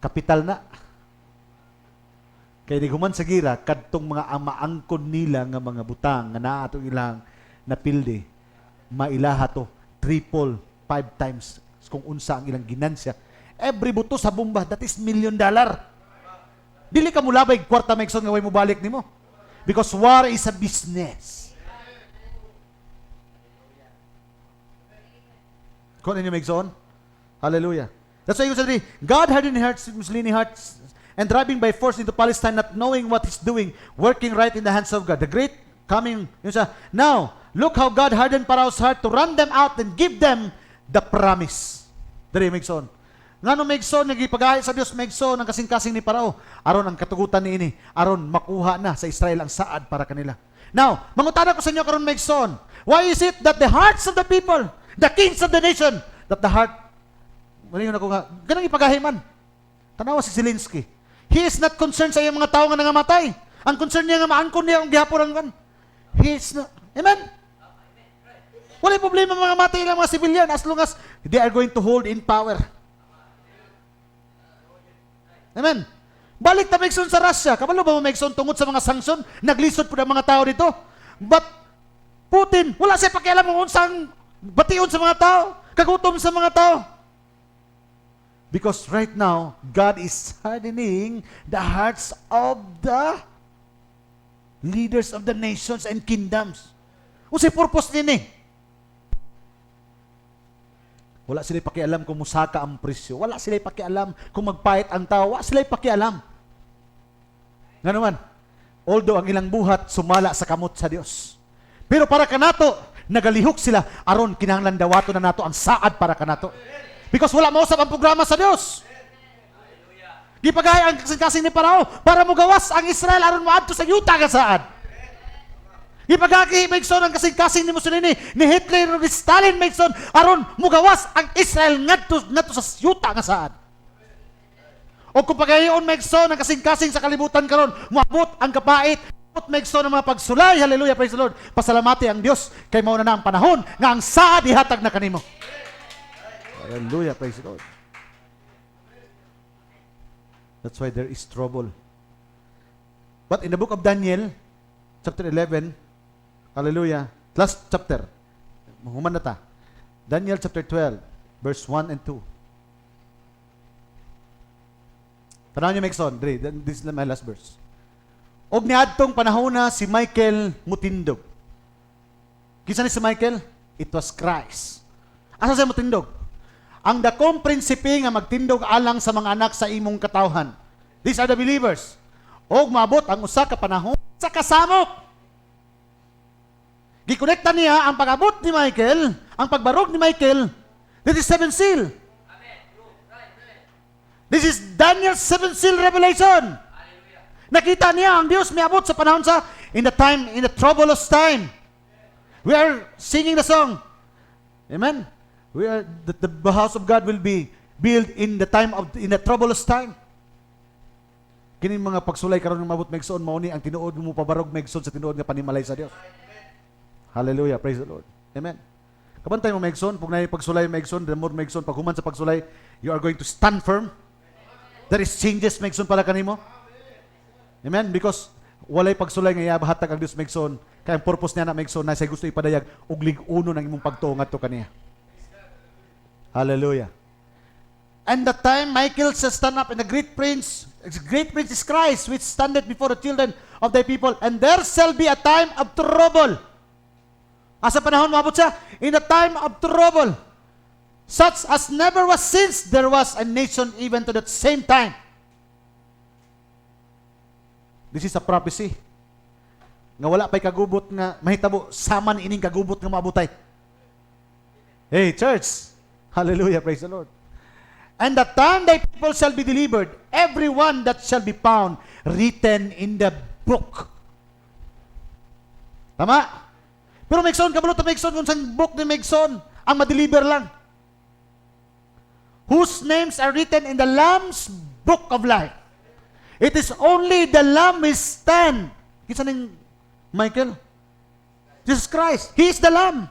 kapital na. Kaya di human sa gira, kadtong mga amaangkon nila nga mga butang, nga naa itong ilang napildi, mailaha to, triple, 5 times, kung unsa ang ilang ginansya. Every buto sa bomba, that is $1 million. Dili ka mulabay, kwarta Megson, nga way mo balik nimo. Because war is a business. Kung ninyo Megson? Hallelujah. That's why you said, God hardened hearts, Muslim hearts, and driving by force into Palestine, not knowing what He's doing, working right in the hands of God. The great coming, yun siya. Now, look how God hardened Pharaoh's heart to run them out and give them the promise. Dari, Megson. Nga no Megson, nagipagahay sa Diyos, Megson, ang kasing-kasing ni Parao. Aron ang katugutan ni ini, aron makuha na sa Israel ang saad para kanila. Now, mangutana ko sa inyo karon Megson, why is it that the hearts of the people, the kings of the nation, that the heart, malingon ako nga, ganang ipagahay man. Tanawa si Zelensky. He is not concerned sa iyang mga tao nga nangamatay. Ang concern niya nga maangkon niya ang gihapon ang kan. He is not. Amen? Wala problema mga matay lang mga civilian as long as they are going to hold in power. Amen. Balik ta Megson sa Russia. Kabalo ba mo Megson tungod sa mga sanksyon? Naglisod po ng mga tao dito. But Putin, wala siya pakialam kung unsang bation sa mga tao, kagutom sa mga tao. Because right now, God is hardening the hearts of the leaders of the nations and kingdoms. Unsay purpose din eh? Wala sila pakialam kung musaka ang presyo. Wala sila pakialam kung magpahit ang tao. Wala sila pakialam. Nga naman, although ang ilang buhat sumala sa kamot sa Dios. Pero para kanato, nagalihok sila aron kinahanglan dawato na nato ang saad para kanato. Because wala mausap ang programa sa Dios. Gipagaya ang kasing-kasing ni Parao para mugawas ang Israel aron maadto sa yuta nga saad. Gipagaki Megson ang kasing-kasing ni Mussolini, ni Hitler, ni Stalin Megson aron mugawas ang Israel ngadto sa yuta nga saad. O kung pagayon Megson ang kasing-kasing sa kalibutan karon, moabot ang kapait. Megson ang mga pagsulay, hallelujah, praise the Lord. Pasalamati ang Dios kay mao na ang panahon nga ang saad ihatag na kanimo. Hallelujah, praise the Lord. That's why there is trouble. But in the book of Daniel, chapter 11, hallelujah, last chapter, human na ta. Daniel chapter 12, verse 1 and 2. Tanaw niyo Megson, this is my last verse. Og niadtong panahon na si Michael mutindog. Kinsa ni si Michael? It was Christ. Asa siya mutindog? Ang dakong prinsipe nga magtindog alang sa mga anak sa imong katawhan. These are the believers. Og maabot ang usa ka panahon sa kasamok. Gikonekta niya ang pag-abot ni Michael, ang pagbarog ni Michael. This is seven seal. This is Daniel's seven seal revelation. Nakita niya ang Diyos may abot sa panahon sa in the troublous time. We are singing the song. Amen. We are the house of God will be built in the troublous time. Kini mga pagsulay karon ng mabot Megson mao ni ang tinuod mo pabarog Megson sa tinuod nga panimalay sa Dios. Hallelujah, praise the Lord. Amen. Kabantay mo Megson, pag nay pagsulay Megson, the more Megson pag human sa pagsulay, you are going to stand firm. There is changes Megson para kanimo. Amen? Because walay pagsulay nga iyabahatag ang Dios Megson, kaya ang purpose niya na Megson na siya gusto ipadayag ug lig-uno ng imong pagtuo ngadto kaniya. Hallelujah. And the time Michael shall stand up, and the great prince is Christ, which standeth before the children of thy people, and there shall be a time of trouble. Asa panahon maabot siya? In the time of trouble, such as never was since there was a nation even to that same time. This is a prophecy. Nga wala pa'y kagubot nga mahitabo, saman ining kagubot nga maabutay. Hey, church! Hallelujah, praise the Lord. And the time thy people shall be delivered, every one that shall be found written in the book. Tama? Pero Megson, kabalo ta Megson, kung saan book ni Megson, ang madeliver lang. Whose names are written in the Lamb's book of life. It is only the Lamb will stand. Kinsa ning Michael? Jesus Christ. He is the Lamb.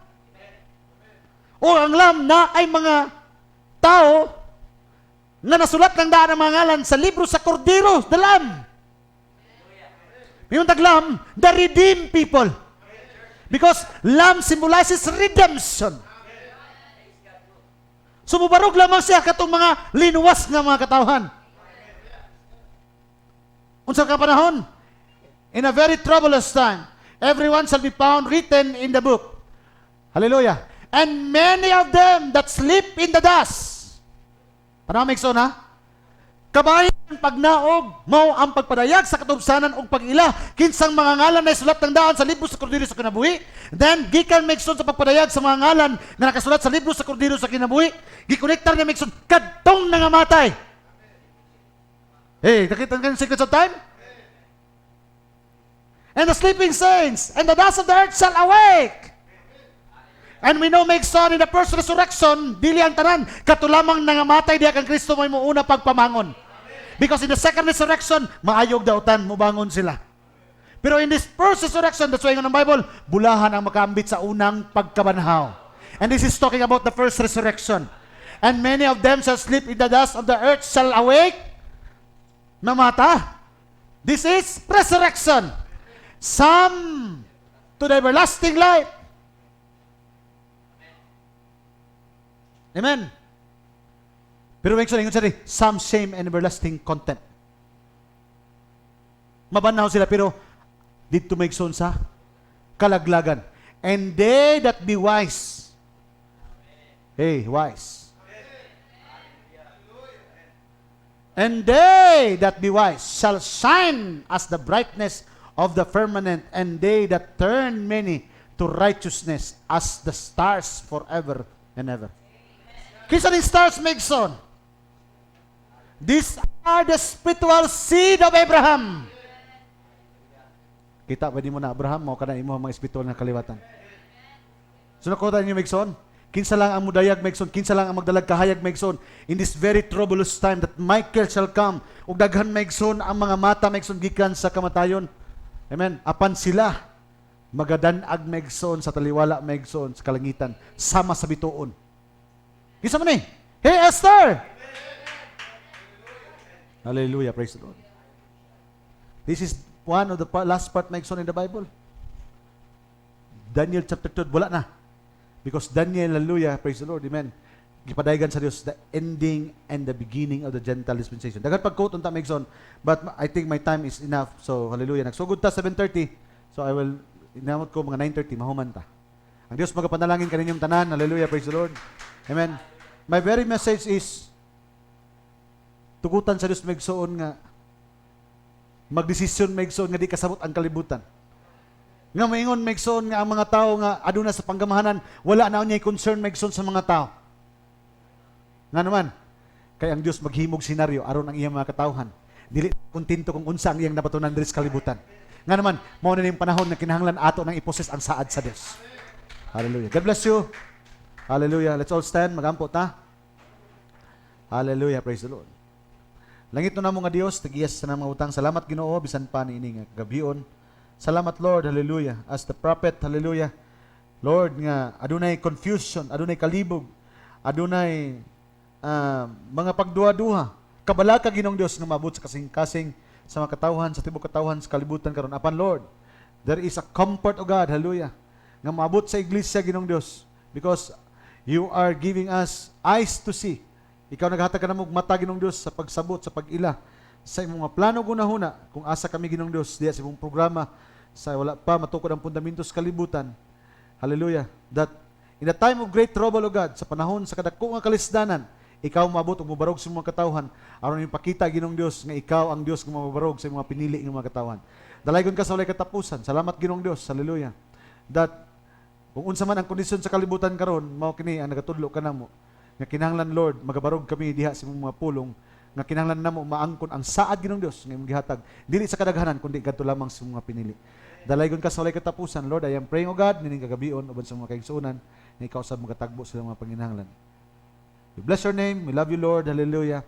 O ang Lamb na ay mga tao na nasulat ng daan ng mga ngalan sa libro sa Kordero, the Lamb. Yung tag-Lamb, the redeemed people. Because Lamb symbolizes redemption. Sumubarog lamang siya katong mga linuwas ng mga katawhan. Unsa ka panahon? In a very troublous time, everyone shall be found written in the book. Hallelujah. And many of them that sleep in the dust. Ano Megson ha? Kabayan pagnaog, mao ang pagpadayag sa katubsanan ug pag-ila kinsang mga ngalan na isulat ng daan sa libro sa Kordero sa kinabuhi. Then gikan Megson sa pagpadayag sa mga ngalan nga nakasulat sa libro sa Kordero sa kinabuhi, gikonektar ni Megson kadtong nangamatay. Hey, nakita ka ng secrets of time? And the sleeping saints and the dust of the earth shall awake. And we know Megson in the first resurrection, dili ang tanan katulamang nangamatay diha kang Kristo may muuna pagpamangon. Because in the second resurrection, maayog dautan, mubangon sila. Pero in this first resurrection, that's why ng Bible, bulahan ang makaambit sa unang pagkabanhaw. And this is talking about the first resurrection. And many of them shall sleep in the dust of the earth, shall awake, namata. This is resurrection. Some to the everlasting life. Amen. Pero may ingon siya, some shame and everlasting contempt. Mabanaw sila, pero dito may igsoon sa kalaglagan. And they that be wise. Hey, wise. And they that be wise shall shine as the brightness of the firmament, and they that turn many to righteousness as the stars forever and ever. Kisa ni stars Megson. These are the spiritual seed of Abraham. Kita pwede mo na Abraham, mo ka na imo mga spiritual na kaliwatan. So nakuha niyo Megson? Kinsa lang ang mudayag Megson, kinsa lang ang magdalag kahayag Megson in this very troublous time that Michael shall come. Ug daghan Megson ang mga mata Megson gikan sa kamatayon. Amen. Apan sila magadanag Megson sa taliwala Megson sa kalangitan sama sa bituon. Kinsa man ni? Hey Esther. Hallelujah, praise the Lord. This is one of the last part Megson in the Bible. Daniel chapter 2 wala na. Because Daniel, hallelujah, praise the Lord, amen. Gipadayagan sa Dios the ending and the beginning of the Gentile dispensation. Dagat pag-quote unta Megson, but I think my time is enough. So, hallelujah. Nagsugod ta 7:30. So, I will inamot ko mga 9:30 mahuman ta. Ang Dios magapanalangin kaninyong tanan. Hallelujah, praise the Lord. Amen. My very message is tugutan sa Dios Megson nga magdesisyon Megson nga di kasabot ang kalibutan. Nga maingon Megson nga ang mga tao nga aduna sa panggamahanan, wala na niya concern Megson sa mga tao. Nga naman, kay ang Dios maghimog senaryo aron ang iyang mga katawhan. Dili kontento kung unsa ang iyang napatunan diri sa kalibutan. Nga naman, mao na ning panahon na kinahanglan ato nang iposes ang saad sa Dios. Hallelujah. God bless you. Hallelujah. Let's all stand, magampo ta. Hallelujah. Praise the Lord. Langit na mo nga Dios, tagiyas sa mga utang. Salamat Ginoo bisan pa niini nga gabion. Salamat Lord, hallelujah. As the prophet, hallelujah. Lord, nga adunay confusion, adunay kalibog, adunay mga pagduha-duha. Kabala ka Ginoong Dios nga maabot sa kasing-kasing sa mga katawhan, sa tibok katawhan, sa kalibutan karon. Apan Lord, there is a comfort o God, hallelujah, nga maabot sa iglesia Ginoong Dios because you are giving us eyes to see. Ikaw naghatag ka na mong mata Ginoong Dios sa pagsabot, sa pag-ila, sa imong mga plano gunahuna, kung asa kami Ginoong Dios, diya sa imong programa, sa wala pa matukod ang fundamento sa kalibutan. Hallelujah. That in the time of great trouble, O God, sa panahon sa kadako nga kalisdanan, ikaw maabot ug mobarog sa mga katawhan aron ipakita Ginoong Dios nga ikaw ang Dios nga mabarog sa mga pinili nga mga katawhan. Dalaygon ka sa walay katapusan. Salamat Ginoong Dios. Hallelujah. That kung unsa man ang kondisyon sa kalibutan karon, mao kini ang nagatudlo kanamo nga kinahanglan Lord magabarog kami diha sa imong mga pulong nga kinahanglan namo maangkon ang saad Ginoong Dios nga imong gihatag dili sa kadaghanan kundi kadto lamang sa mga pinili. Dalaygon ka sa walay katapusan, Lord. I am praying, O God, nining kagabion uban sa mga kaigsuonan na ikaw sa mga tagbo sa mga panginahanglan. We bless your name. We love you, Lord. Hallelujah.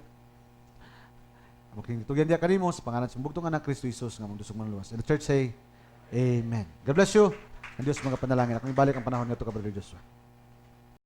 Magkingtugyan diya kanimo sa pangalan sa bugtong anak Kristo Jesus nga magdusog man luwas. And the church say, Amen. God bless you. Ang Diyos mga panalangin. Ako ibalik ang panahon nga ito ka, Brother Joshua.